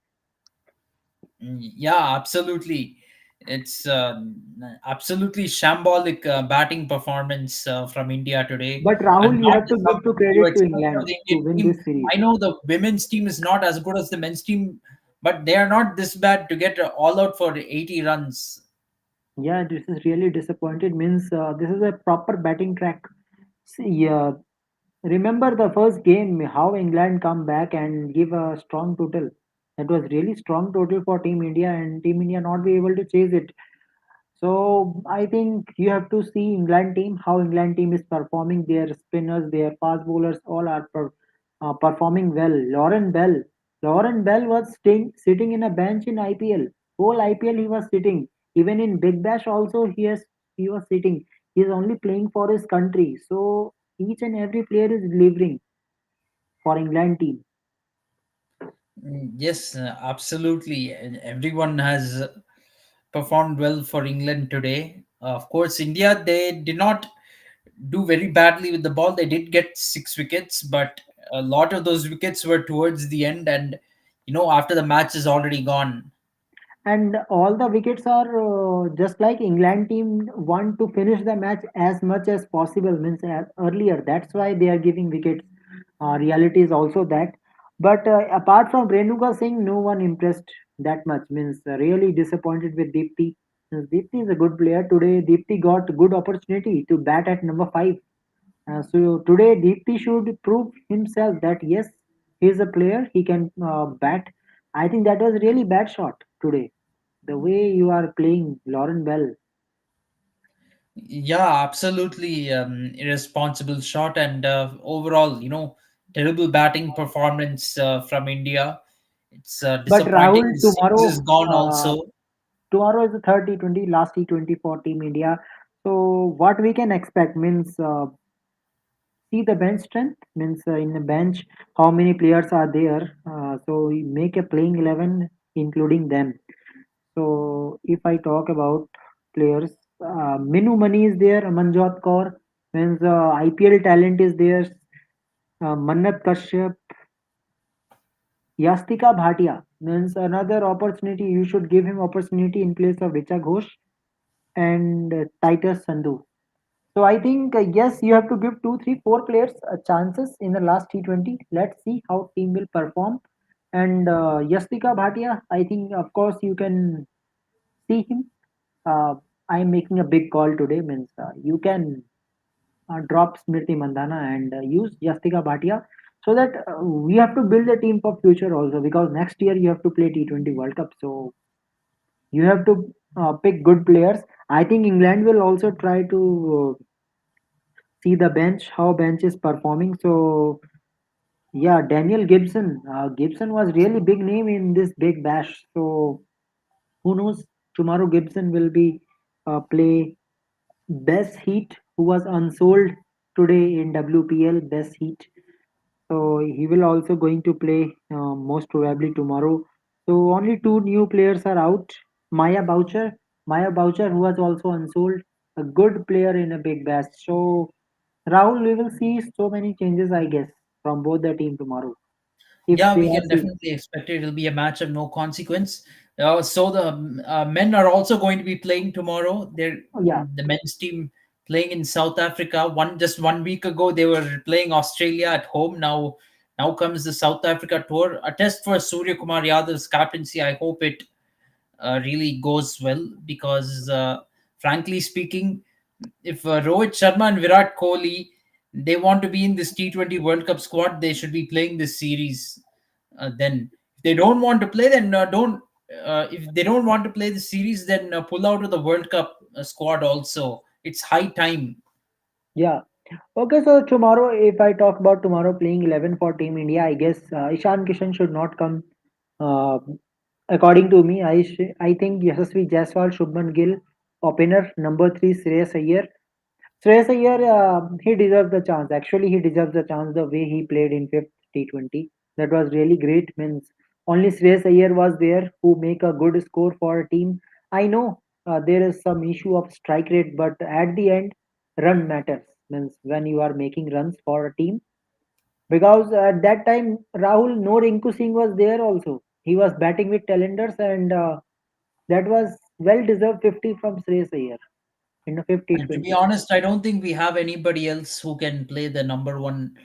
C: Yeah, absolutely. It's absolutely shambolic batting performance from India today,
D: But
C: and
D: Rahul, you
C: not
D: have to
C: just
D: give to
C: something you
D: credit to
C: expect of
D: England
C: the
D: to
C: Indian
D: win
C: team.
D: this series.
C: I know the women's team is not as good as the men's team, but they are not this bad to get all out for 80 runs.
D: Yeah, this is really disappointed. Means this is a proper batting track. See, remember the first game, how England come back and give a strong total. That was really strong total for Team India, and Team India not be able to chase it. So I think you have to see England team, how England team is performing. Their spinners, their fast bowlers, all are performing well. Lauren Bell was sitting in a bench in IPL. Whole IPL he was sitting. Even in Big Bash also he was sitting. He is only playing for his country. So each and every player is delivering for England team.
C: Yes, absolutely. And everyone has performed well for England today. Of course, India, they did not do very badly with the ball. They did get 6 wickets, but a lot of those wickets were towards the end, and after the match is already gone.
D: And all the wickets are just like England team want to finish the match as much as possible, means as earlier. That's why they are giving wickets. Reality is also that. But apart from Renuka Singh, no one impressed that much. Means really disappointed with Deepti. Since Deepti is a good player today. Deepti got good opportunity to bat at number 5. So today Deepti should prove himself that yes, he is a player. He can bat. I think that was really bad shot today. The way you are playing Lauren Bell.
C: Yeah, absolutely irresponsible shot, and overall, terrible batting performance from India. It's
D: But
C: disappointing.
D: Rahul,
C: The series is gone also.
D: tomorrow is the third T20, last T20 for Team India. So what we can expect means see the bench strength means in the bench how many players are there. So we make a playing 11 including them. So if I talk about players, Minu Mani is there, Manjot Kaur means IPL talent is there, Mannat Kashyap, Yastika Bhatia means another opportunity. You should give him opportunity in place of Richa Ghosh and Titus Sandhu. So I think yes, you have to give two, three, four players chances in the last T20. Let's see how team will perform. And Yastika Bhatia, I think of course you can see him. I am making a big call today. Means you can drop Smriti Mandhana and use Yastika Bhatia so that we have to build a team for future also because next year you have to play T20 World Cup. So you have to pick good players. I think England will also try to see the bench, how bench is performing. So yeah, Daniel Gibson. Gibson was really big name in this big bash. So who knows? Tomorrow Gibson will be play Best Heat, who was unsold today in WPL Best Heat. So he will also going to play most probably tomorrow. So only two new players are out. Maya Boucher, Maya Boucher, who was also unsold, a good player in a big bash. So Rahul, we will see so many changes, I guess, from both the team tomorrow. If
C: Yeah,
D: they
C: we
D: are
C: can definitely expect it. It'll be a match of no consequence. So the men are also going to be playing tomorrow. They're
D: yeah,
C: the men's team playing in South Africa. Just 1 week ago, they were playing Australia at home. Now comes the South Africa tour. A test for Surya Kumar Yadav's captaincy. I hope it really goes well because, frankly speaking, if Rohit Sharma and Virat Kohli they want to be in this T20 World Cup squad, they should be playing this series. Then, if they don't want to play, then don't. If they don't want to play the series, then pull out of the World Cup squad. Also, it's high time.
D: yeah. Okay, so tomorrow, if I talk about tomorrow playing 11 for Team India, I guess Ishan Kishan should not come. Uh, According to me, I think Yashasvi Jaiswal, Shubman Gill, opener number 3, Shreyas Iyer. Shreyas Iyer, he deserves the chance. Actually, he deserves the chance the way he played in fifth T20. That was really great. Means only Shreyas Iyer was there who make a good score for a team. I know there is some issue of strike rate, but at the end, run matters. Means when you are making runs for a team, because at that time Rahul no Rinku Singh was there also. He was batting with talenders, and that was well deserved 50 from Shreyas Iyer in a
C: And to be
D: 50-20.
C: honest, I don't think we have anybody else who can play the number one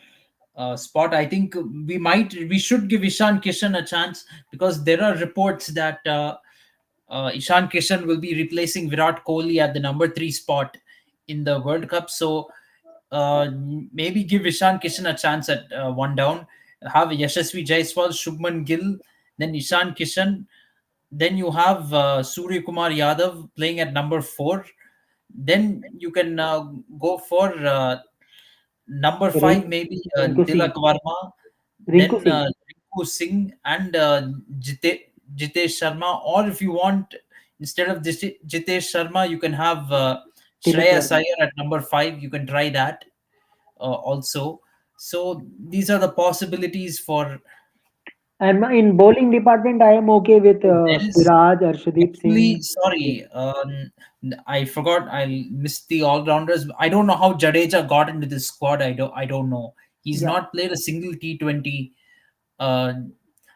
C: spot. I think we should give Ishan Kishan a chance, because there are reports that Ishan Kishan will be replacing Virat Kohli at the number three spot in the World Cup. So maybe give Ishan Kishan a chance at one down. Have Yashasvi Jaiswal, Shubman Gill, then Ishan Kishan. Then you have Surya Kumar Yadav playing at number four. Then you can go for number five, maybe
D: Rinku Singh.
C: Tilak Varma,
D: Rinku
C: then
D: Singh.
C: Rinku Singh and Jitesh Sharma. Or if you want, instead of Jitesh Sharma, you can have
D: Tilak
C: Shreya
D: Verma.
C: Iyer at number five. You can try that also. So these are the possibilities for.
D: And in bowling department, I am okay with
C: There is
D: Siraj, Arshdeep
C: actually,
D: Singh.
C: sorry, I forgot. I missed the all rounders. I don't know how Jadeja got into this squad. I don't know. He's
D: Yeah.
C: not played a single T20. Uh,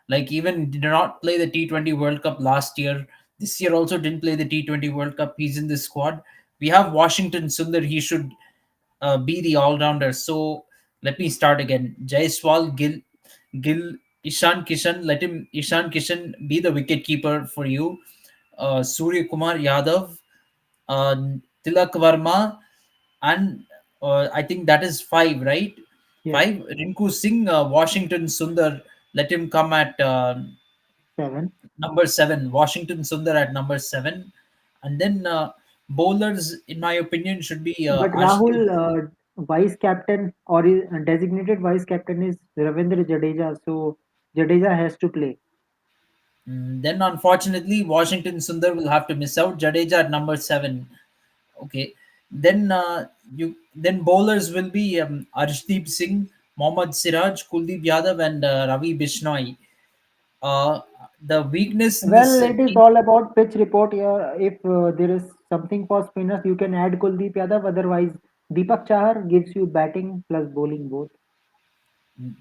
C: like, even did not play the T20 World Cup last year. This year also didn't play the T20 World Cup. He's in this squad. We have Washington Sundar. He should be the all rounder. So let me start again. Jaiswal, Gill, Ishan Kishan. Let him Ishan Kishan be the wicket keeper for you. Surya Kumar Yadav, uh, Tilak Varma, and I think that is five, right?
D: Yes.
C: Five. Rinku Singh, Washington Sundar. Let him come at
D: Seven.
C: number seven. Washington Sundar at number seven, and then bowlers, in my opinion, should be
D: But
C: Arshdeep.
D: Rahul, vice captain or designated vice captain is Ravindra Jadeja. So Jadeja has to play.
C: Then unfortunately, Washington Sundar will have to miss out. Jadeja at number seven. Okay. Then then bowlers will be Arshdeep Singh, Mohammad Siraj, Kuldeep Yadav, and Ravi Bishnoi. Uh, the weakness in this
D: Well, it is
C: team.
D: all about pitch report here. If there is something for spinners, you can add Kuldeep Yadav. Otherwise, Deepak Chahar gives you batting plus bowling both.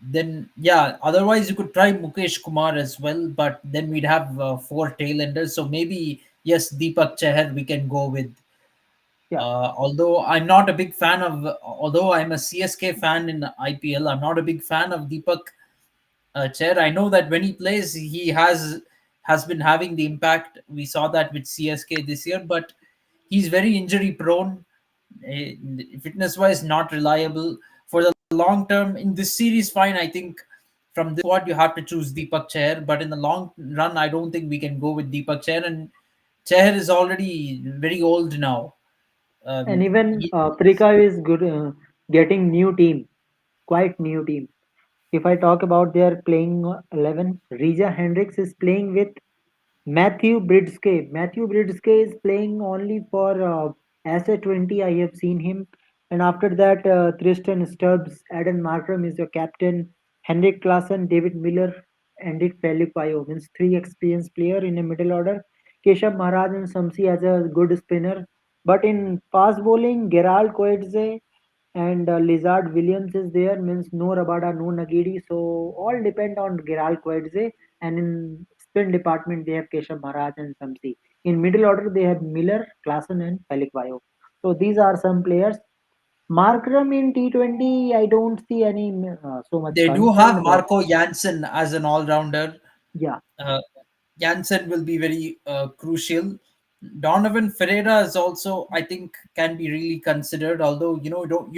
C: Then yeah, otherwise you could try Mukesh Kumar as well, but then we'd have four tailenders. So maybe yes, Deepak Chahar we can go with.
D: Yeah.
C: Although although I'm a CSK fan in IPL, I'm not a big fan of Deepak Chair. I know that when he plays, he has been having the impact. We saw that with CSK this year, but he's very injury prone. Fitness wise, not reliable for the long term. In this series, fine. I think from this squad you have to choose Deepak Chair, but in the long run, I don't think we can go with Deepak Chair. And Chair is already very old now.
D: And even
C: He,
D: Prika is good, getting new team, quite new team. If I talk about their playing 11, Rija Hendricks is playing with Matthew Bridske. Matthew Bridske is playing only for SA20. I have seen him. And after that, Tristan Stubbs, Adam Markram is your captain. Henrik Klassen, David Miller, Henrik Pelipayo. Means three experienced player in a middle order. Keshav Maharaj and Samsi as a good spinner. But in fast bowling, Gerald Coetzee and Lizard Williams is there. Means no Rabada, no Nagiri. So all depend on Gerald Coetzee. And in spin department, they have Keshav Maharaj and Samsi. In middle order, they have Miller, Klassen, and Pelikvayo. So these are some players. Markram in T20, I don't see any so much
C: they do
D: concern
C: have
D: about.
C: Marco Jansen as an all rounder.
D: Yeah,
C: Jansen will be very crucial. Donovan Ferreira is also, I think, can be really considered. Although you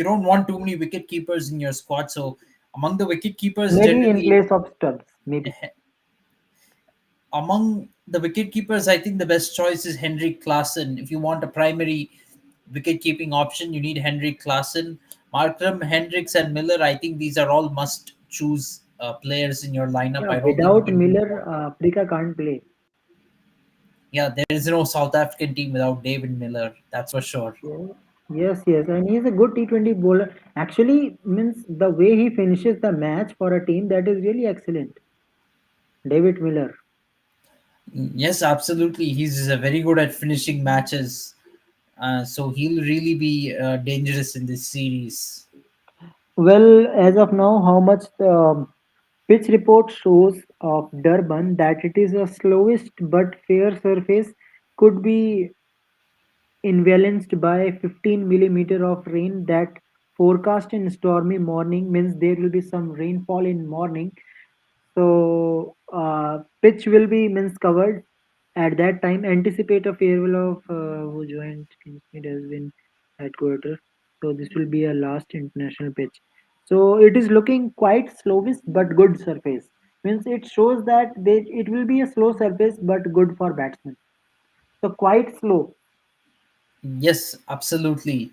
C: don't want too many wicket keepers in your squad. So among the wicket keepers,
D: maybe in
C: generally
D: place of Stubbs, maybe.
C: among the wicket keepers, I think the best choice is Henrik Klassen. If you want a primary wicket keeping option, you need Henrik Klassen. Markram, Hendricks, and Miller. I think these are all must choose players in your lineup.
D: Yeah,
C: I don't think you
D: without
C: can go
D: Miller,
C: wrong.
D: Africa can't play.
C: Yeah, there is no South African team without David Miller. That's for sure.
D: Yeah. Yes, yes, and he's a good T20 bowler. Actually, means the way he finishes the match for a team, that is really excellent. David Miller.
C: Yes, absolutely. He's very good at finishing matches. So he'll really be dangerous in this series.
D: Well, as of now, how much the pitch report shows of Durban that it is a slowest but fair surface, could be influenced by 15 millimeter of rain that forecast in stormy morning, means there will be some rainfall in morning. So pitch will be means covered at that time. Anticipate a farewell of who joined Kingsmead has been headquarters. So this will be a last international pitch. So it is looking quite slowish but good surface. Means it shows that it will be a slow surface but good for batsmen. So quite slow.
C: Yes, absolutely.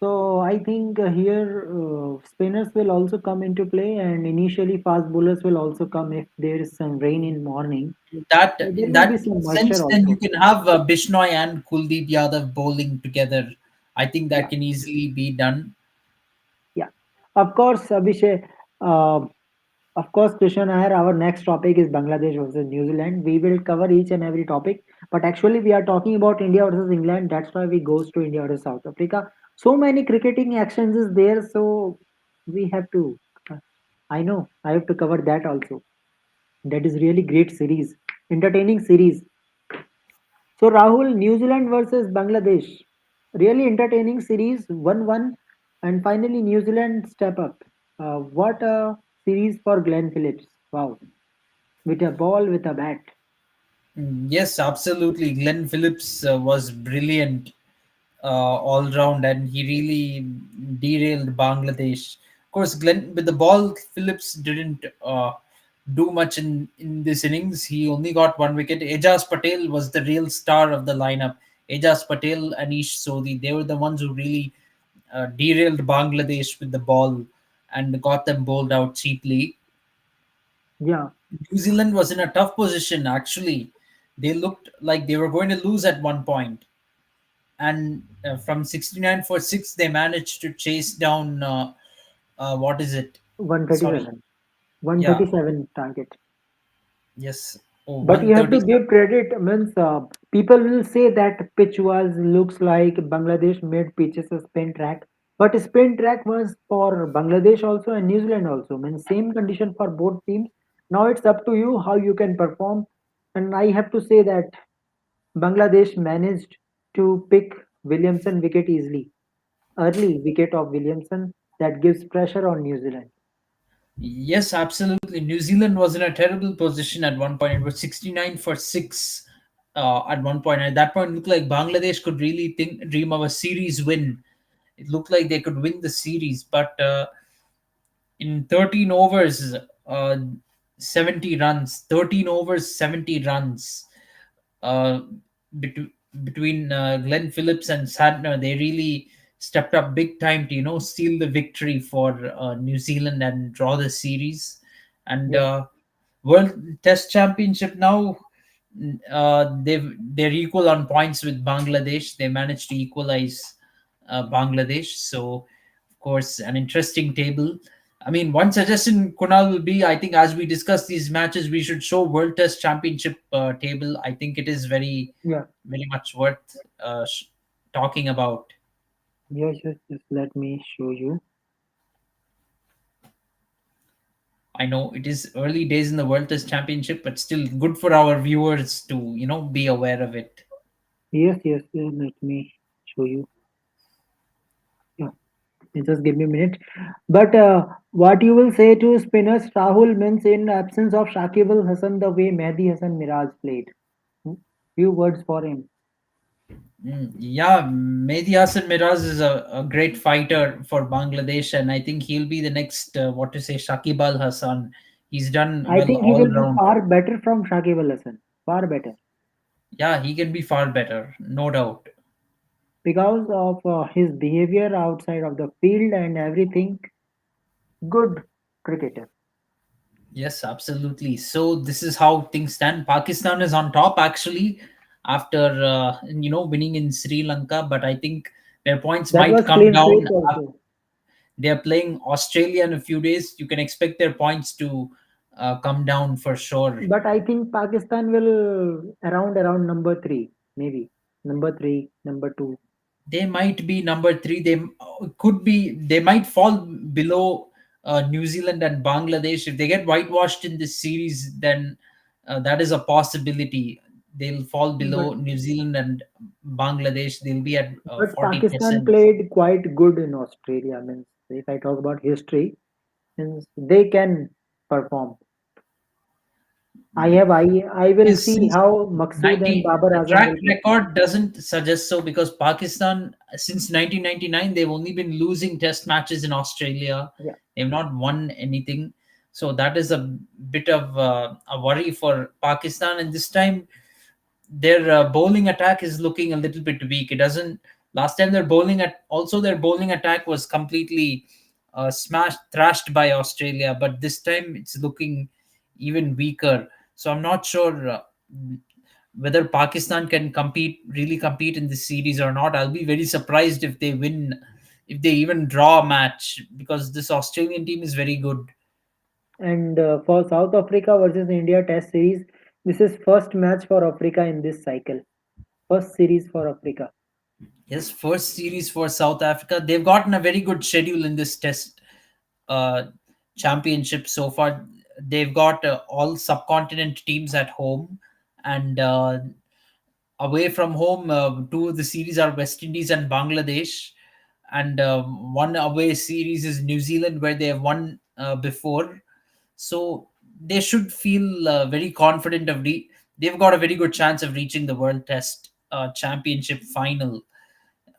D: So I think here spinners will also come into play, and initially fast bowlers will also come if there is some rain in morning.
C: That
D: So there
C: in
D: will be
C: that
D: some moisture
C: sense, then you
D: also.
C: can have Bishnoi and Kuldeep Yadav bowling together. I think that
D: Yeah,
C: can easily be done.
D: yeah. Of course, Abhishek. Uh, of course, Krishna Nair, our next topic is Bangladesh versus New Zealand. We will cover each and every topic, but actually we are talking about India versus England. That's why we goes to India versus South Africa. So many cricketing actions is there, so we have to. I know I have to cover that also. That is really great series, entertaining series. So Rahul, New Zealand versus Bangladesh, really entertaining series, 1-1, and finally New Zealand step up. What a series for Glenn Phillips! Wow, with a ball, with a bat.
C: Yes, absolutely. Glenn Phillips was brilliant all round, and he really derailed Bangladesh. Of course, Glenn with the ball, Phillips didn't do much in this innings. He only got one wicket. Ejaz Patel was the real star of the lineup. Ejaz Patel, Anish Sodhi, they were the ones who really derailed Bangladesh with the ball and got them bowled out cheaply.
D: Yeah,
C: New Zealand was in a tough position actually. They looked like they were going to lose at one point, and from 69 for 6 they managed to chase down what is it? Sorry.
D: 137,
C: Yeah.
D: 137 target.
C: Yes. Oh,
D: But you have to
C: 137.
D: give credit. Means people will say that pitch was looks like Bangladesh made pitches a spin track, but spin track was for Bangladesh also and New Zealand also. Means same condition for both teams. Now it's up to you how you can perform. And I have to say that Bangladesh managed to pick Williamson wicket easily. Early wicket of Williamson that gives pressure on New Zealand.
C: Yes, absolutely. New Zealand was in a terrible position at one point. It was 69 for 6 at one point. At that point, it looked like Bangladesh could really dream of a series win. It looked like they could win the series, but in 13 overs, 70 runs, 13 overs, 70 runs. Uh, between Glenn Phillips and Sadner, they really stepped up big time to steal the victory for New Zealand and draw the series. And
D: Yes,
C: World Test Championship now, they're equal on points with Bangladesh. They managed to equalize Bangladesh. So, of course, an interesting table. I mean, one suggestion, Kunal, will be I think as we discuss these matches, we should show World Test Championship table. I think it is
D: yeah,
C: very much worth talking about.
D: yes, yes, yes. Let me show you.
C: I know it is early days in the World Test Championship, but still good for our viewers to be aware of it.
D: Yes, yes, let me show you. Yeah, just give me a minute. But what you will say to spinners, Rahul means in absence of Shakib Al Hasan, the way Mehdi Hasan Miraj played. Hmm? Few words for him.
C: Yeah, Mehdi Hassan Miraz is a great fighter for Bangladesh, and I think he'll be the next, what to say, Shakib Al Hassan. He's done
D: I
C: well
D: think he
C: all
D: will be
C: round.
D: far better from Shakib Al Hasan. Far better.
C: Yeah, he can be far better, no doubt.
D: Because of his behavior outside of the field and everything. Good cricketer.
C: Yes, absolutely. So this is how things stand. Pakistan is on top actually after winning in Sri Lanka, but I think Their points
D: That
C: might
D: was
C: come
D: clean
C: down.
D: sweep also.
C: They're playing Australia in a few days. You can expect their points to come down for sure.
D: But I think Pakistan will around number three, maybe number three, number two.
C: They might be number three. Could be. They might fall below New Zealand and Bangladesh if they get whitewashed in this series. Then that is a possibility. They'll fall
D: But
C: below New Zealand and Bangladesh. They'll be at
D: but Pakistan
C: 40%.
D: played quite good in Australia. Means if I talk about history, means they can perform. I will
C: Yes,
D: see
C: since
D: how Maqsood and
C: 90,
D: Babar
C: the
D: Azam
C: track
D: will perform.
C: record doesn't suggest so, because Pakistan since 1999 they've only been losing test matches in Australia.
D: Yeah.
C: They've not won anything, so that is a bit of a worry for Pakistan. And this time their bowling attack is looking a little bit weak. It doesn't. Last time their bowling attack was completely smashed, thrashed by Australia, but this time it's looking even weaker. So I'm not sure whether Pakistan can really compete in this series or not. I'll be very surprised if they win, if they even draw a match, because this Australian team is very good.
D: And for South Africa versus India Test series, this is first match for Africa in this cycle. First series for Africa.
C: Yes, first series for South Africa. They've gotten a very good schedule in this test uh, championship so far. They've got all subcontinent teams at home, and away from home, two of the series are West Indies and Bangladesh, and one away series is New Zealand, where they have won before. So they should feel very confident they've got a very good chance of reaching the World Test Championship final,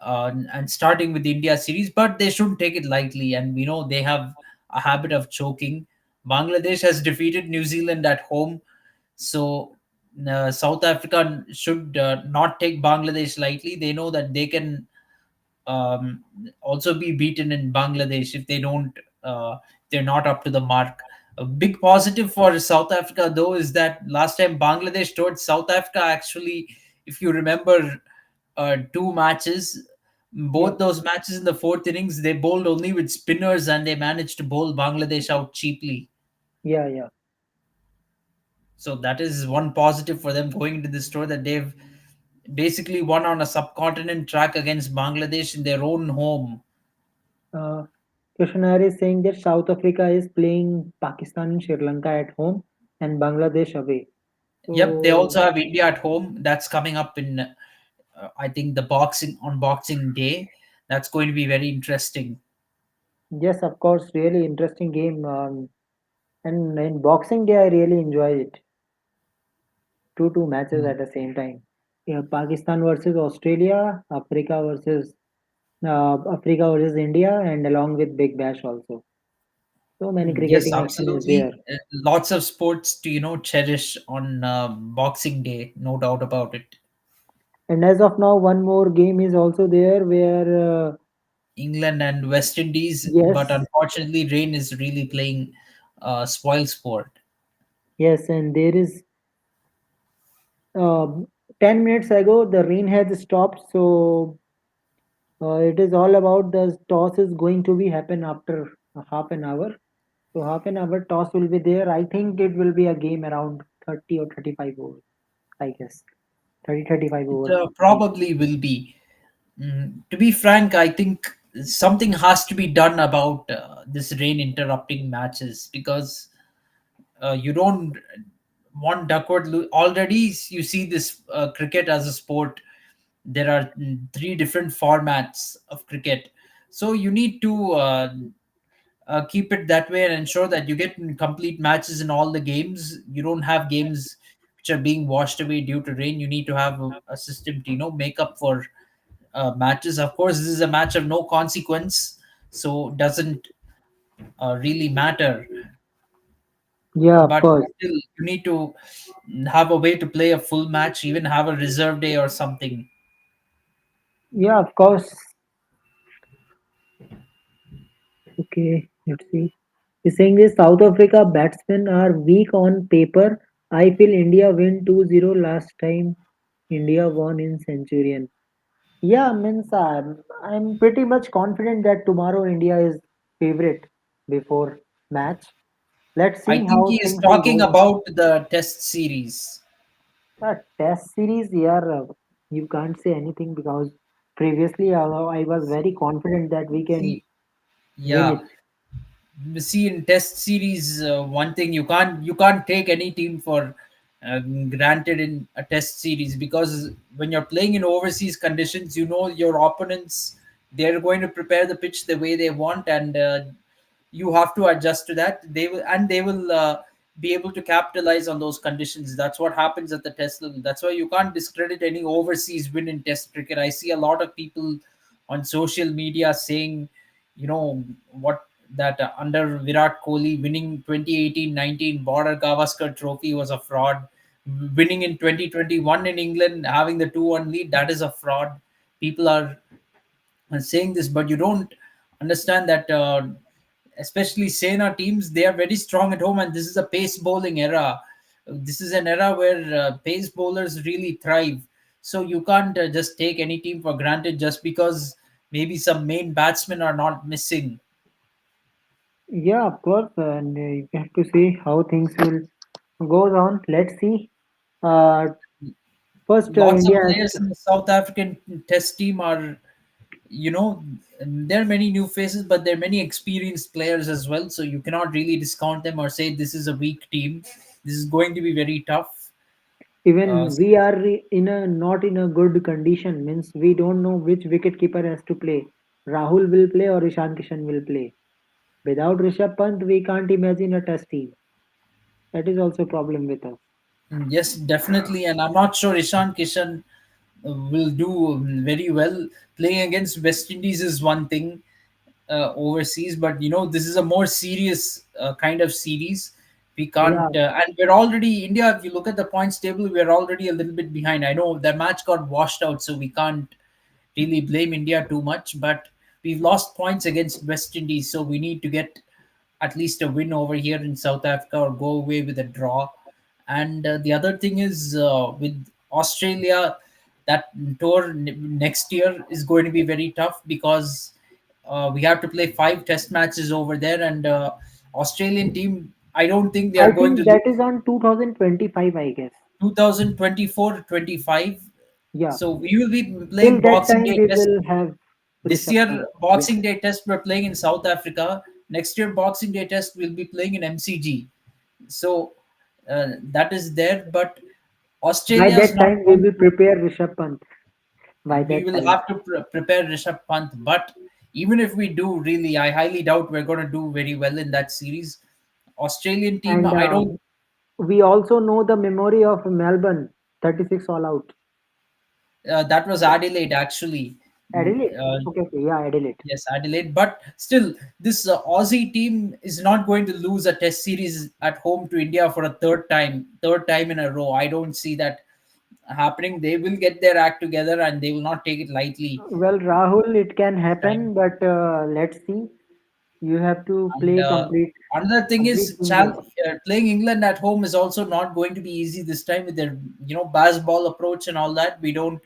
C: and starting with the India series, but they shouldn't take it lightly. And we know they have a habit of choking. Bangladesh has defeated New Zealand at home, so South Africa should not take Bangladesh lightly. They know that they can um, also be beaten in Bangladesh if they don't, they're not up to the mark. A big positive for South Africa, though, is that last time Bangladesh toured South Africa, actually, if you remember, two matches,
D: Yeah,
C: both those matches in the fourth innings, they bowled only with spinners and they managed to bowl Bangladesh out cheaply.
D: yeah, yeah.
C: So that is one positive for them going into this tour, that they've basically won on a subcontinent track against Bangladesh in their own home.
D: Uh, Questionnaire is saying that South Africa is playing Pakistan and Sri Lanka at home and Bangladesh away.
C: Yep, they
D: So
C: also have India at home. That's coming up in, I think, the Boxing Day. That's going to be very interesting.
D: yes, of course, really interesting game. And in Boxing Day, I really enjoy it. Two matches
C: Mm.
D: at the same time. Yeah, Pakistan versus Australia, Africa versus India, and along with Big Bash also. So many
C: Yes,
D: cricketing action is there.
C: absolutely. Lots of sports to cherish on Boxing Day, no doubt about it.
D: And as of now, one more game is also there where
C: England and West Indies, but
D: yes,
C: unfortunately, rain is really playing spoil sport.
D: yes, and there is um 10 minutes ago the rain has stopped, so it is all about the toss is going to be happen after half an hour. So half an hour toss will be there. I think it will be a game around 30 or 35 overs. I guess 30-35
C: It
D: overs.
C: probably will be. To be frank, I think something has to be done about this rain interrupting matches, because you don't want Duckworth. Already, you see this cricket as a sport. There are three different formats of cricket, so you need to keep it that way and ensure that you get complete matches in all the games. You don't have games which are being washed away due to rain. You need to have a system to make up for matches. Of course, this is a match of no consequence, so doesn't really matter.
D: Yeah, of
C: But
D: course.
C: still, you need to have a way to play a full match, even have a reserve day or something.
D: Yeah, of course. Okay, let's see. He's saying this South Africa batsmen are weak on paper. I feel India win 2-0 last time. India won in Centurion. Yeah, means I'm pretty much confident that tomorrow India is favorite before match. Let's
C: I
D: see
C: think
D: how
C: he is
D: things will
C: talking
D: go.
C: about the test series.
D: Test series, yeah, you can't say anything because previously I was very confident that we can
C: See,
D: win
C: yeah,
D: it.
C: see in test series, one thing you can't take any team for granted in a test series, because when you're playing in overseas conditions, you know your opponents, they're going to prepare the pitch the way they want, and you have to adjust to that. They will be able to capitalize on those conditions. That's what happens at the test level. That's why you can't discredit any overseas win in test cricket. I see a lot of people on social media saying, what, that under Virat Kohli winning 2018-19 Border Gavaskar Trophy was a fraud. Winning in 2021 in England, having the 2-1 lead, that is a fraud. People are saying this, but you don't understand that, especially Sena teams, they are very strong at home, and this is a pace bowling era. This is an era where pace bowlers really thrive. So you can't just take any team for granted just because maybe some main batsmen are not missing.
D: Yeah, of course, and you have to see how things will goes on. Let's see. Uh, first,
C: Lots of
D: India has
C: players
D: to,
C: in the South African test team are, you know, there are many new faces, but there are many experienced players as well. So you cannot really discount them or say this is a weak team. This is going to be very tough. Uh,
D: even we are in a not in a good condition. Means we don't know which wicket keeper has to play. Rahul will play or Ishan Kishan will play. Without Rishabh Pant, we can't imagine a test team. That is also a problem with us.
C: yes, definitely. And I'm not sure Ishan Kishan will do very well. Playing against West Indies is one thing overseas, but this is a more serious kind of series. We can't,
D: Yeah,
C: and we're already India. If you look at the points table, we're already a little bit behind. I know the match got washed out, so we can't really blame India too much, but we've lost points against West Indies, so we need to get at least a win over here in South Africa or go away with a draw. And the other thing is, with Australia, that tour next year is going to be very tough, because we have to play 5 test matches over there, and Australian team, I don't think they
D: I
C: are going to
D: think
C: lose.
D: that is on 2025, I guess.
C: 2024-25.
D: Yeah,
C: So we will be
D: till
C: playing
D: that
C: Boxing
D: time
C: Day
D: we
C: test.
D: will have
C: This
D: Rishabh
C: year,
D: Pant. Yes,
C: Boxing Day test we're playing in South Africa. Next year, Boxing Day test we'll be playing in MCG. So that is there, but
D: by
C: Australia is
D: that
C: not
D: time we
C: going
D: will
C: to.
D: prepare Rishabh Pant. By
C: We
D: that
C: will
D: time,
C: have to prepare Rishabh Pant, but even if we do, really, I highly doubt we're going to do very well in that series. Australian team,
D: and
C: I don't.
D: we also know the memory of Melbourne 36 all out.
C: That was Adelaide, actually.
D: Adelaide.
C: Uh,
D: Okay, okay, yeah, Adelaide.
C: Yes, Adelaide. But still, this Aussie team is not going to lose a Test series at home to India for a third time in a row. I don't see that happening. They will get their act together, and they will not take it lightly.
D: Well, Rahul, it can
C: This time.
D: happen, but let's see. You have to
C: And
D: play
C: another thing
D: complete
C: is,
D: teamwork.
C: playing England at home is also not going to be easy this time with their baseball approach and all that. We don't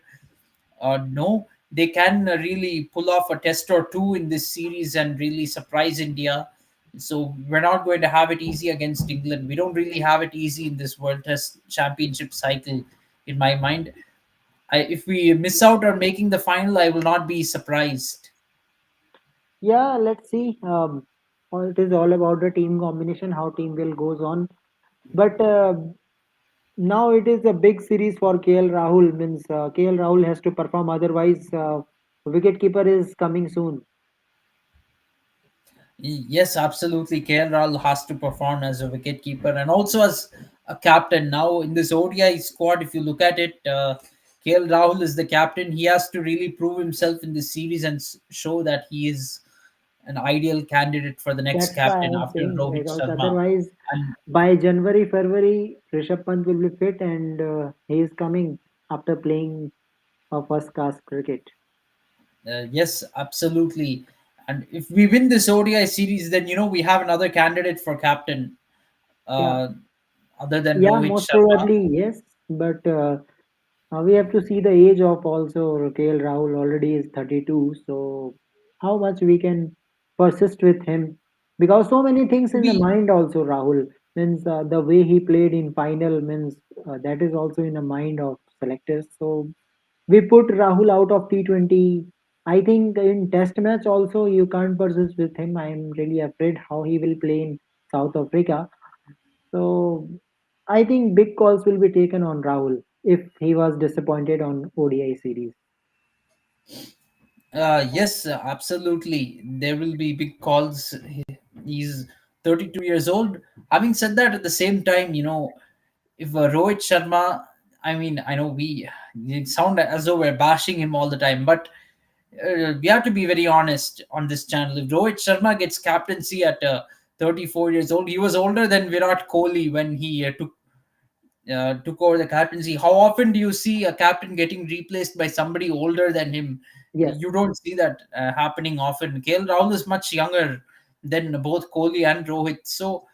C: no, they can really pull off a test or two in this series and really surprise India. So we're not going to have it easy against England. We don't really have it easy in this World Test Championship cycle, in my mind. If we miss out on making the final, I will not be surprised.
D: Yeah, let's see. It is all about the team combination, how team will goes on. But now it is a big series for KL Rahul. Means KL Rahul has to perform. Otherwise, wicket keeper is coming soon.
C: Yes, absolutely. KL Rahul has to perform as a wicketkeeper and also as a captain. Now, in this ODI squad, if you look at it, KL Rahul is the captain. He has to really prove himself in this series and show that he is an ideal candidate for the next
D: That's why
C: captain
D: I'm
C: after
D: saying
C: Rohit
D: because
C: Sharma.
D: otherwise,
C: And
D: by January, February, Rishabh Pant will be fit and he is coming after playing a first class cricket.
C: yes, absolutely. And if we win this ODI series, then we have another candidate for captain,
D: Yeah,
C: uh, other than
D: yeah,
C: Rohit
D: most
C: Sharma.
D: probably yes. But We have to see the age of also KL Rahul already is 32. So how much we can persist with him? Because so many things in the
C: We
D: mind also Rahul means the way he played in final means that is also in the mind of selectors. So we put Rahul out of T20. I think in test match also you can't persist with him. I am really afraid how he will play in South Africa. So I think big calls will be taken on Rahul if he was disappointed on ODI series.
C: Yes, absolutely. There will be big calls. He's 32 years old. Having said that, at the same time, if Rohit Sharma, I mean, I know we it sound as though we're bashing him all the time, but we have to be very honest on this channel. If Rohit Sharma gets captaincy at 34 years old, he was older than Virat Kohli when he took over the captaincy. How often do you see a captain getting replaced by somebody older than him?
D: Yes.
C: You don't see that happening often. KL Rahul is much younger than both Kohli and Rohit. So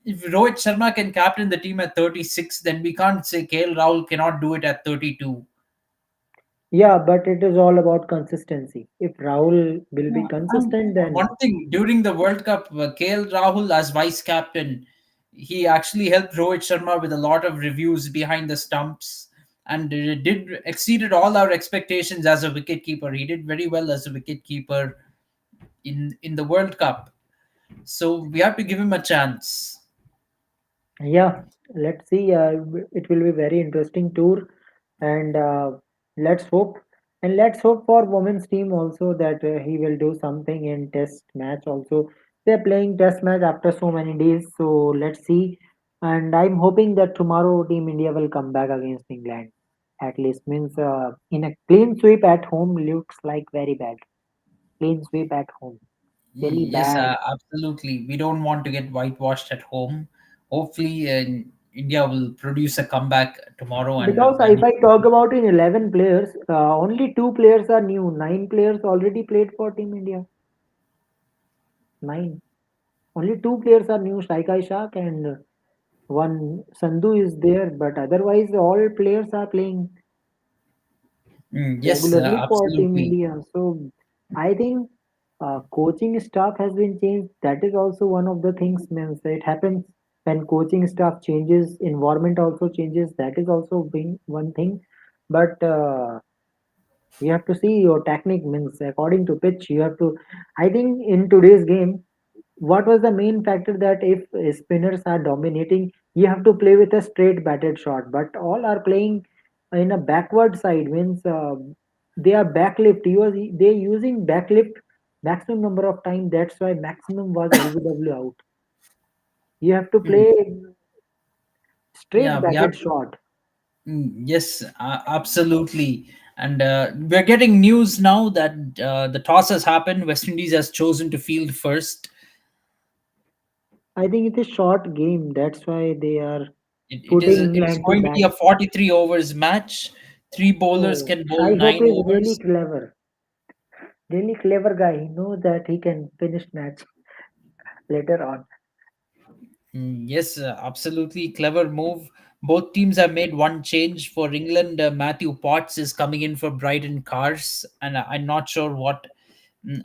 C: if Rohit Sharma can captain the team at 36, then we can't say KL Rahul cannot do it at 32.
D: Yeah, but it is all about consistency. If Rahul will be
C: And
D: consistent,
C: one
D: then
C: thing during the World Cup, KL Rahul as vice captain, he actually helped Rohit Sharma with a lot of reviews behind the stumps, and did exceeded all our expectations as a wicket keeper. He did very well as a wicket keeper in the World Cup. So we have to give him a chance.
D: yeah, let's see. It will be very interesting tour, and let's hope. And let's hope for women's team also that he will do something in test match also. They're playing test match after so many days, so let's see. And I'm hoping that tomorrow Team India will come back against England. At least means in a clean sweep at home looks like very bad. Clean sweep at home, really
C: Yes,
D: bad.
C: absolutely. We don't want to get whitewashed at home. Hopefully, India will produce a comeback tomorrow, and
D: Because if I talk about in 11 players, only two players are new. Nine players already played for Team India. Nine. Only two players are new. Shaikai Shak and one Sandhu is there, but otherwise all players are playing
C: Yes,
D: regularly for Team
C: absolutely.
D: India. So I think coaching staff has been changed. That is also one of the things. Means it happens when coaching staff changes, environment also changes. That is also being one thing. But you have to see your technique means according to pitch. You have to. I think in today's game, what was the main factor that if spinners are dominating, you have to play with a straight batted shot. But all are playing in a backward side means they are backlift. They using backlift maximum number of time. That's why maximum was LBW out. You have to
C: Mm,
D: play straight
C: Yeah, we have
D: batted
C: to.
D: shot.
C: Yes, absolutely. And we're getting news now that the toss has happened. West Indies has chosen to field first.
D: I think it is short game. That's why they are
C: It is
D: putting
C: it is
D: England to
C: going to be
D: bat.
C: a 43 overs match. Three bowlers
D: So
C: can bowl
D: I hope
C: nine
D: he's
C: overs.
D: really clever guy. He knows that he can finish match later on.
C: Yes, absolutely clever move. Both teams have made one change. For England, Matthew Potts is coming in for Bryden Cars, and I'm not sure what.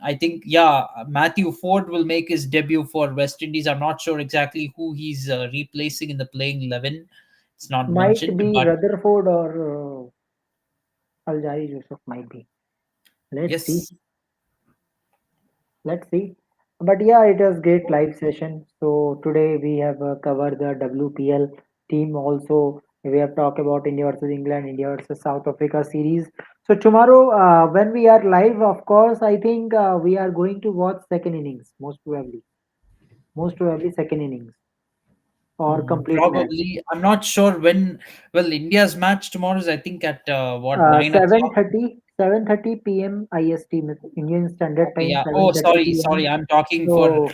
C: I think, yeah, Matthew Ford will make his debut for West Indies. I'm not sure exactly who he's replacing in the playing 11. It's not
D: Might
C: mentioned,
D: be
C: but
D: Rutherford or Aljari Joseph might be. Let's see.
C: yes.
D: Let's see. But yeah, it was great live session. So today we have covered the WPL team also. We have talked about India versus England, India versus South Africa series. So tomorrow, when we are live, of course, I think we are going to watch second innings, most probably second innings or complete match.
C: Probably. I'm not sure when. Well, India's match tomorrow is, I think, at what, 9 o'clock?
D: 7:30 p.m. IST, Indian Standard
C: Okay,
D: Time,
C: yeah. Oh,
D: 7:30
C: sorry,
D: p.m.
C: sorry. I'm talking
D: So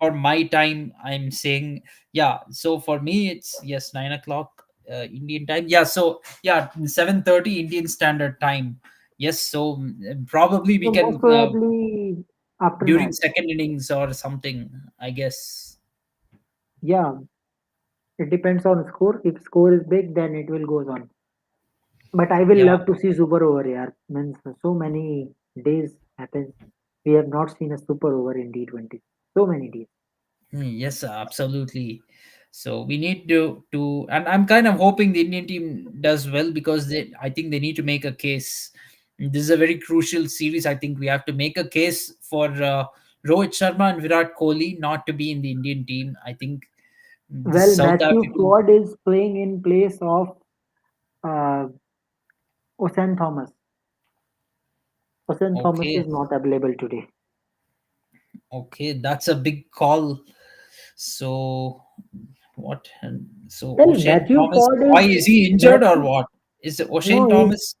C: for my time. I'm saying, yeah. So for me, it's yes, 9 o'clock Indian time. Yeah. So yeah, 7:30 Indian Standard Time. Yes. So probably we
D: So most
C: can
D: probably after
C: during
D: match.
C: second innings or something. I guess.
D: Yeah, it depends on score. If score is big, then it will goes on. But I will
C: Yeah.
D: love to see super over here. Means so many days happens. We have not seen a super over in T20. So many days.
C: Yes, absolutely. So we need to, and I'm kind of hoping the Indian team does well, because I think they need to make a case. This is a very crucial series. I think we have to make a case for Rohit Sharma and Virat Kohli not to be in the Indian team. I think the
D: Well,
C: South
D: Matthew
C: African.
D: Ford is playing in place of uh, Osen Thomas. Osen Thomas
C: Okay,
D: is not available today.
C: okay, that's a big call. So what? So
D: Well,
C: O'Shane
D: Matthew
C: Thomas,
D: Ford
C: why
D: is
C: is he injured or
D: Matthew.
C: what? Is it
D: No,
C: O'Shane
D: is
C: Thomas?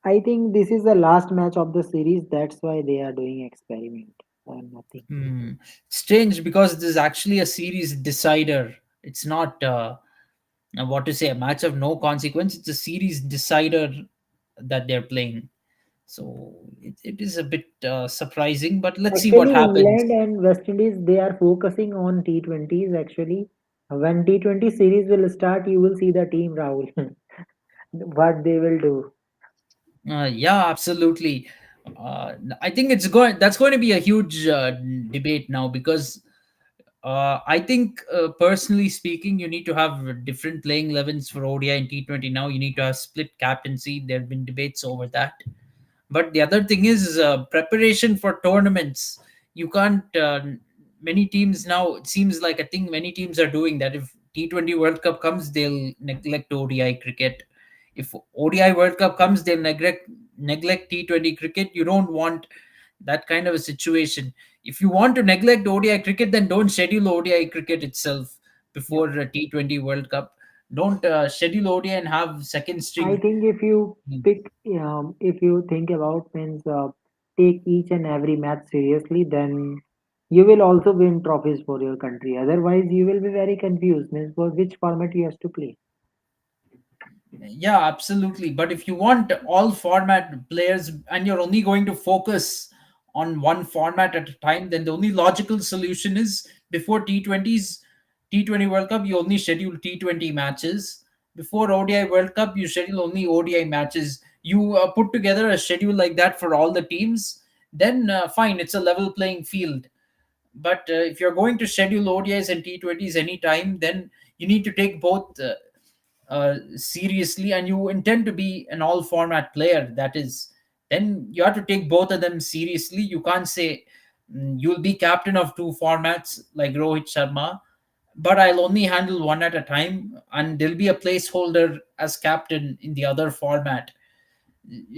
D: I think this is the last match of the series. That's why they are doing experiment or nothing.
C: Hmm. Strange, because this is actually a series decider. It's not what to say, a match of no consequence. It's a series decider that they're playing. So it is a bit surprising, but let's see what
D: Actually,
C: happens.
D: England and West Indies they are focusing on T20s. Actually, when T20 series will start, you will see the team Rahul. What they will do.
C: Yeah, absolutely. I think it's going. That's going to be a huge debate now, because I think, personally speaking, you need to have different playing 11s for ODI and T20 now. You need to have split captaincy. There have been debates over that. But the other thing is preparation for tournaments. You can't. Many teams now, it seems like a thing many teams are doing, that if T20 World Cup comes, they'll neglect ODI cricket. If ODI World Cup comes, they'll neglect T20 cricket. You don't want that kind of a situation. If you want to neglect ODI cricket, then don't schedule ODI cricket itself
D: Yep.
C: before T20 World Cup. Don't schedule ODI and have second
D: I
C: string.
D: think if you pick, if you think about means take each and every match seriously, then you will also win trophies for your country. Otherwise, you will be very confused. Means for which format you have to play.
C: Yeah, absolutely. But if you want all format players and you're only going to focus on one format at a time, then the only logical solution is, before T20s, T20 World Cup, you only schedule T20 matches. Before ODI World Cup, you schedule only ODI matches. You put together a schedule like that for all the teams, then fine, it's a level playing field. But if you're going to schedule ODIs and T20s anytime, then you need to take both seriously, and you intend to be an all format player, that is, then you have to take both of them seriously. You can't say, you'll be captain of two formats like Rohit Sharma, but I'll only handle one at a time, and there'll be a placeholder as captain in the other format.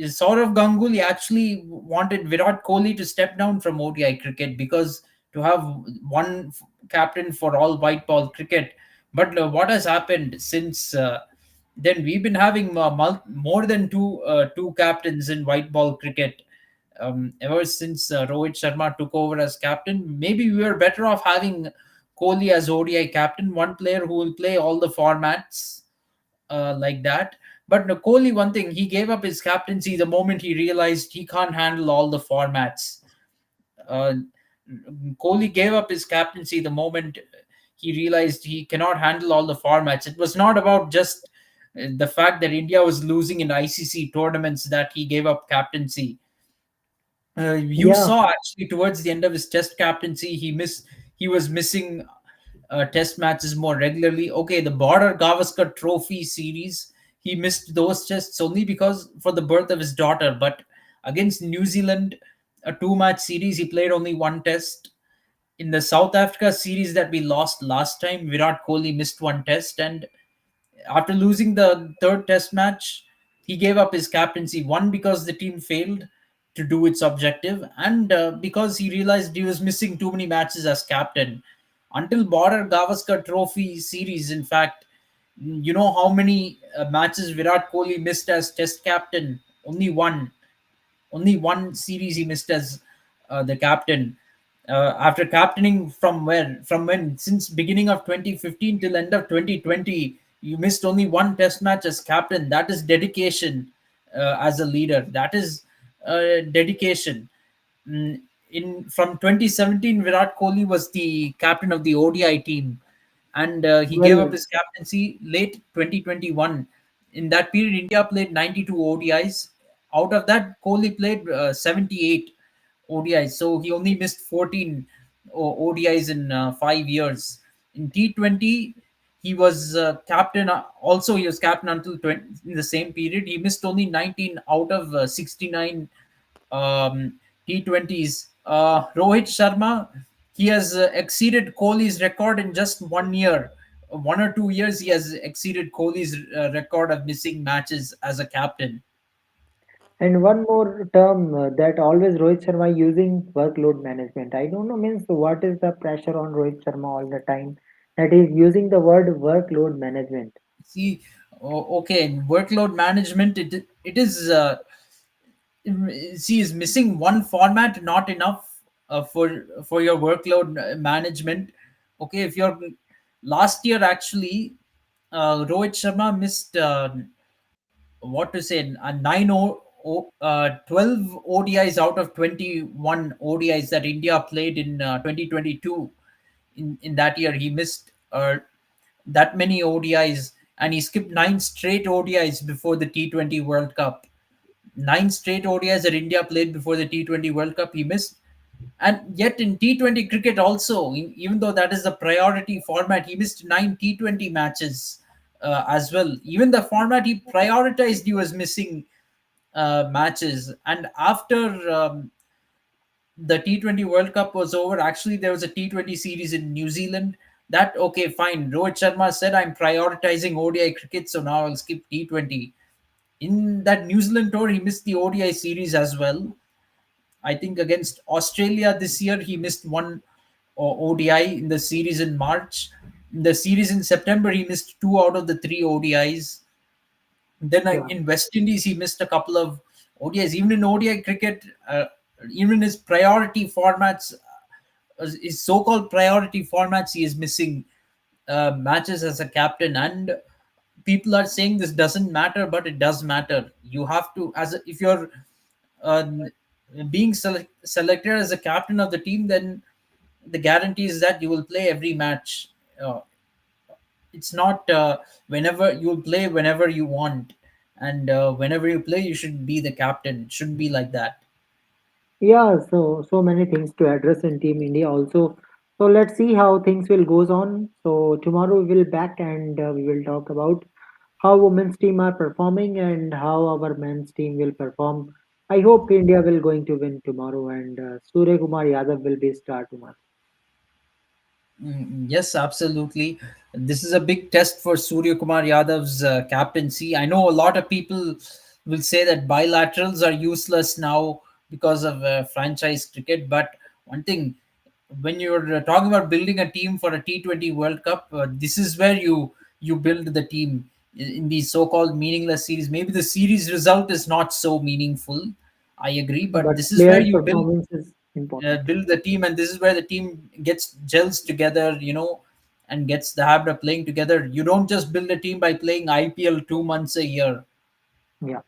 C: Saurav Ganguly actually wanted Virat Kohli to step down from ODI cricket, because to have one captain for all white ball cricket. But what has happened since then? We've been having more than two captains in white ball cricket. Ever since Rohit Sharma took over as captain, maybe we were better off having Kohli as ODI captain, one player who will play all the formats like that. But Kohli, one thing, he gave up his captaincy the moment he realized he can't handle all the formats. Uh, Kohli gave up his captaincy the moment he realized he cannot handle all the formats. It was not about just the fact that India was losing in ICC tournaments that he gave up captaincy. You
D: Yeah,
C: saw actually towards the end of his test captaincy, he was missing test matches more regularly. Okay, the Border Gavaskar Trophy series, he missed those tests only because for the birth of his daughter. But against New Zealand, a two-match series, he played only one test. In the South Africa series that we lost last time, Virat Kohli missed one test, and after losing the third test match, he gave up his captaincy. One, because the team failed to do its objective, and because he realized he was missing too many matches as captain. Until Border Gavaskar Trophy series, in fact, you know how many matches Virat Kohli missed as test captain? Only one series he missed as the captain. After captaining from when since beginning of 2015 till end of 2020, you missed only one test match as captain. That is dedication as a leader. That is dedication. Mm, in from 2017, Virat Kohli was the captain of the ODI team, and he gave up
D: well,
C: his captaincy late 2021. in that period, India played 92 ODIs. Out of that, Kohli played 78 ODIs. So he only missed 14 ODIs in 5 years. In T20, he was captain. Also, he was captain until 20, in the same period. He missed only 19 out of 69 T20s. Rohit Sharma, he has exceeded Kohli's record in just 1 year. 1 or 2 years, he has exceeded Kohli's record of missing matches as a captain.
D: And one more term that always Rohit Sharma using workload management. I don't know means what is the pressure on Rohit Sharma all the time that is using the word workload management.
C: See, okay, in workload management, it is. See, is missing one format not enough for your workload management? Okay, if you're last year actually, Rohit Sharma missed what to say, 12 ODIs out of 21 ODIs that India played in 2022. In that year, he missed that many ODIs, and he skipped 9 straight ODIs before the T20 World Cup. 9 straight ODIs that India played before the T20 World Cup, he missed. And yet in T20 cricket also, even though that is the priority format, he missed 9 T20 matches as well. Even the format he prioritized, he was missing matches. And after the T20 World Cup was over, actually there was a T20 series in New Zealand. That, okay, fine. Rohit Sharma said, I'm prioritizing ODI cricket, so now I'll skip T20. In that New Zealand tour, he missed the ODI series as well. I think against Australia this year, he missed one ODI in the series in March. In the series in September, he missed 2 out of the 3 ODIs. Then
D: Yeah.
C: in West Indies, he missed a couple of ODIs. Even in ODI cricket, even his priority formats, his so-called priority formats, he is missing matches as a captain. And people are saying this doesn't matter, but it does matter. You have to, if you're uh, being selected as a captain of the team, then the guarantee is that you will play every match. Uh, it's not whenever you'll play whenever you want, and whenever you play, you should be the captain. It shouldn't be like that.
D: Yeah, so many things to address in Team India also. So let's see how things will goes on. So tomorrow we will back and we will talk about how women's team are performing and how our men's team will perform. I hope India will going to win tomorrow and Surya Kumar Yadav will be star tomorrow.
C: Yes, absolutely. This is a big test for Surya Kumar Yadav's captaincy. I know a lot of people will say that bilaterals are useless now because of franchise cricket. But one thing, when you're talking about building a team for a T20 World Cup, this is where you build the team in these so-called meaningless series. Maybe the series result is not so meaningful. I agree, but
D: But
C: this is where
D: player
C: you
D: performance is important.
C: build the team, and this is where the team gets gels together, and gets the habit of playing together. You don't just build a team by playing IPL 2 months a year.
D: Yeah.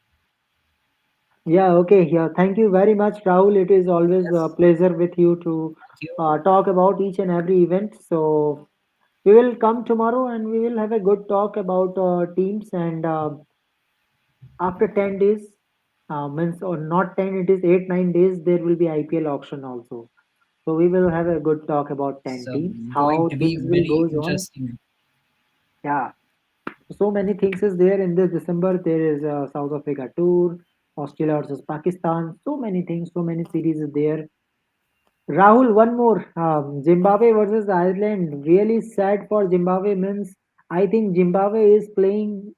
D: Yeah, okay. Yeah, thank you very much, Rahul. It is always a
C: Yes,
D: pleasure with you to
C: thank you.
D: talk about each and every event. So we will come tomorrow and we will have a good talk about teams. And after 10 days, means or not 10, it is 8, 9 days, there will be IPL auction also. So we will have a good talk about 10
C: So
D: teams,
C: going
D: how
C: to be
D: things will
C: very
D: goes on.
C: interesting.
D: Yeah, so many things is there in this December. There is a South Africa tour, Australia versus Pakistan. So many things, so many series is there. Rahul, one more. Zimbabwe versus Ireland. Really sad for Zimbabwe means I think Zimbabwe is playing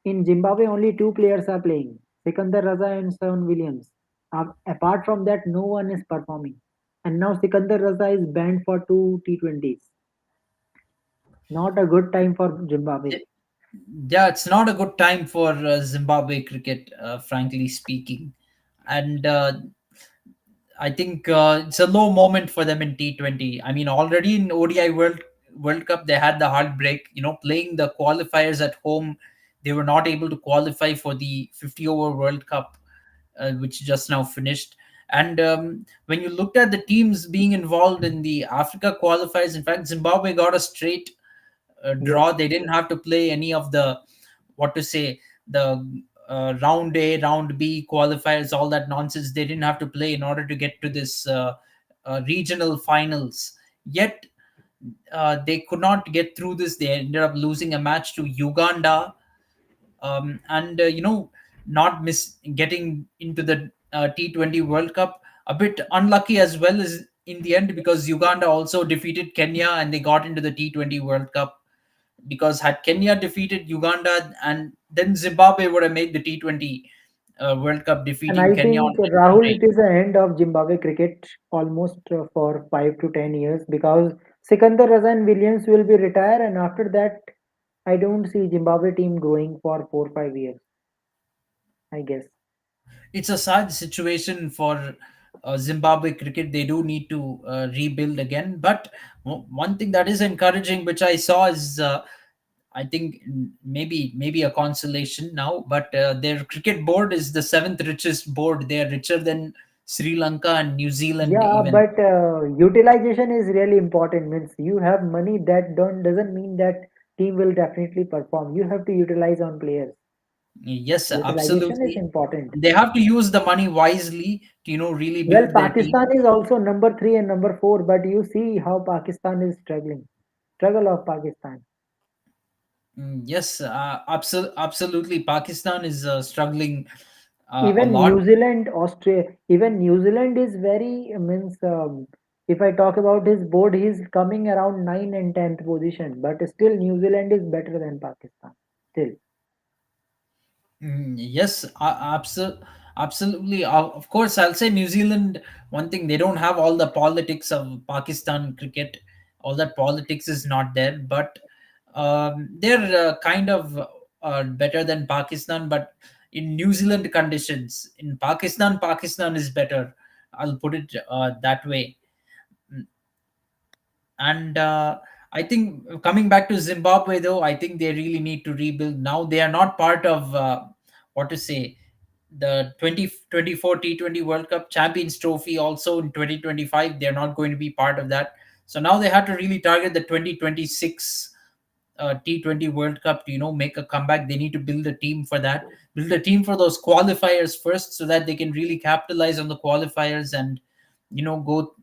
D: in Zimbabwe only two players are playing. Sikandar Raza and Sean Williams. Apart from that, no one is performing. And now Sikandar Raza is banned for two T20s. Not a good time for Zimbabwe.
C: Yeah, it's not a good time for Zimbabwe cricket, frankly speaking. And I think it's a low moment for them in T20. I mean, already in ODI World Cup, they had the heartbreak. Playing the qualifiers at home, they were not able to qualify for the 50 over World Cup, which just now finished. And when you looked at the teams being involved in the Africa qualifiers, in fact, Zimbabwe got a straight
D: Yeah.
C: draw. They didn't have to play any of the, what to say, the round A, round B qualifiers, all that nonsense. They didn't have to play in order to get to this regional finals. Yet they could not get through this. They ended up losing a match to Uganda, and not miss getting into the T20 World Cup. A bit unlucky as well as in the end, because Uganda also defeated Kenya and they got into the T20 World Cup. Because had Kenya defeated Uganda, and then Zimbabwe would have made the T20 World Cup,
D: And
C: defeating
D: I
C: Kenya on
D: think,
C: penalty
D: Rahul,
C: break.
D: it is the end of Zimbabwe cricket almost for 5 to 10 years, because Sikandar Razan Williams will be retired, and after that, I don't see Zimbabwe team growing for 4 5 years, I guess.
C: It's a sad situation for Zimbabwe cricket. They do need to rebuild again. But one thing that is encouraging, which I saw, is I think maybe a consolation now. But their cricket board is the seventh richest board. They are richer than Sri Lanka and New Zealand
D: Yeah,
C: even.
D: but utilization is really important. Means you have money, that don't doesn't mean that team will definitely perform. You have to utilize on players.
C: Yes,
D: Utilization is
C: absolutely.
D: important.
C: They have to use the money wisely to really
D: Well,
C: build their team.
D: Pakistan is also number 3 and number 4, but you see how Pakistan is struggling. Struggle of Pakistan.
C: Yes, absolutely. Pakistan is struggling a
D: Even
C: lot.
D: New Zealand, Australia, even New Zealand is very means. If I talk about his board, he's coming around 9 and 10th position, but still New Zealand is better than Pakistan. Still,
C: Yes, absolutely. Of course, I'll say New Zealand. One thing, they don't have all the politics of Pakistan cricket. All that politics is not there, but they're kind of better than Pakistan. But in New Zealand conditions, in Pakistan, Pakistan is better. I'll put it that way. And I think coming back to Zimbabwe, though, I think they really need to rebuild. Now they are not part of what to say, the 2024 T20 World Cup Champions Trophy. Also in 2025, they're not going to be part of that. So now they have to really target the 2026 T20 World Cup to make a comeback. They need to build a team for that. Build a team for those qualifiers first, so that they can really capitalize on the qualifiers and go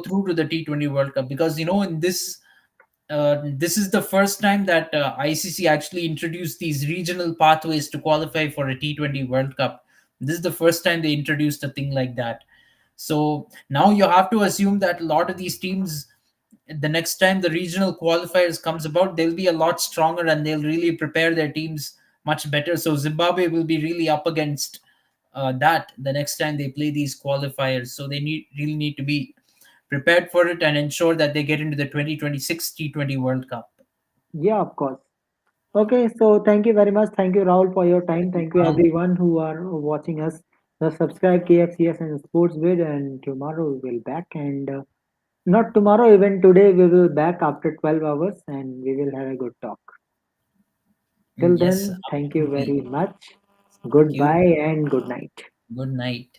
C: through to the T20 World Cup. Because in this is the first time that ICC actually introduced these regional pathways to qualify for a T20 World Cup. This is the first time they introduced a thing like that. So now you have to assume that a lot of these teams, the next time the regional qualifiers comes about, they'll be a lot stronger and they'll really prepare their teams much better. So Zimbabwe will be really up against that the next time they play these qualifiers. So they really need to be prepared for it and ensure that they get into the 2026 T20 World Cup.
D: yeah, of course. Okay, so thank you very much. Thank you, Rahul, for your time. Thank you,
C: Um,
D: everyone who are watching us. Subscribe KFCS and Sports Bid, and tomorrow we will back. And not tomorrow, even today, we will back after 12 hours, and we will have a good talk. Till
C: yes,
D: then, thank you
C: absolutely.
D: very much.
C: Thank you.
D: Goodbye and good night.
C: Good night.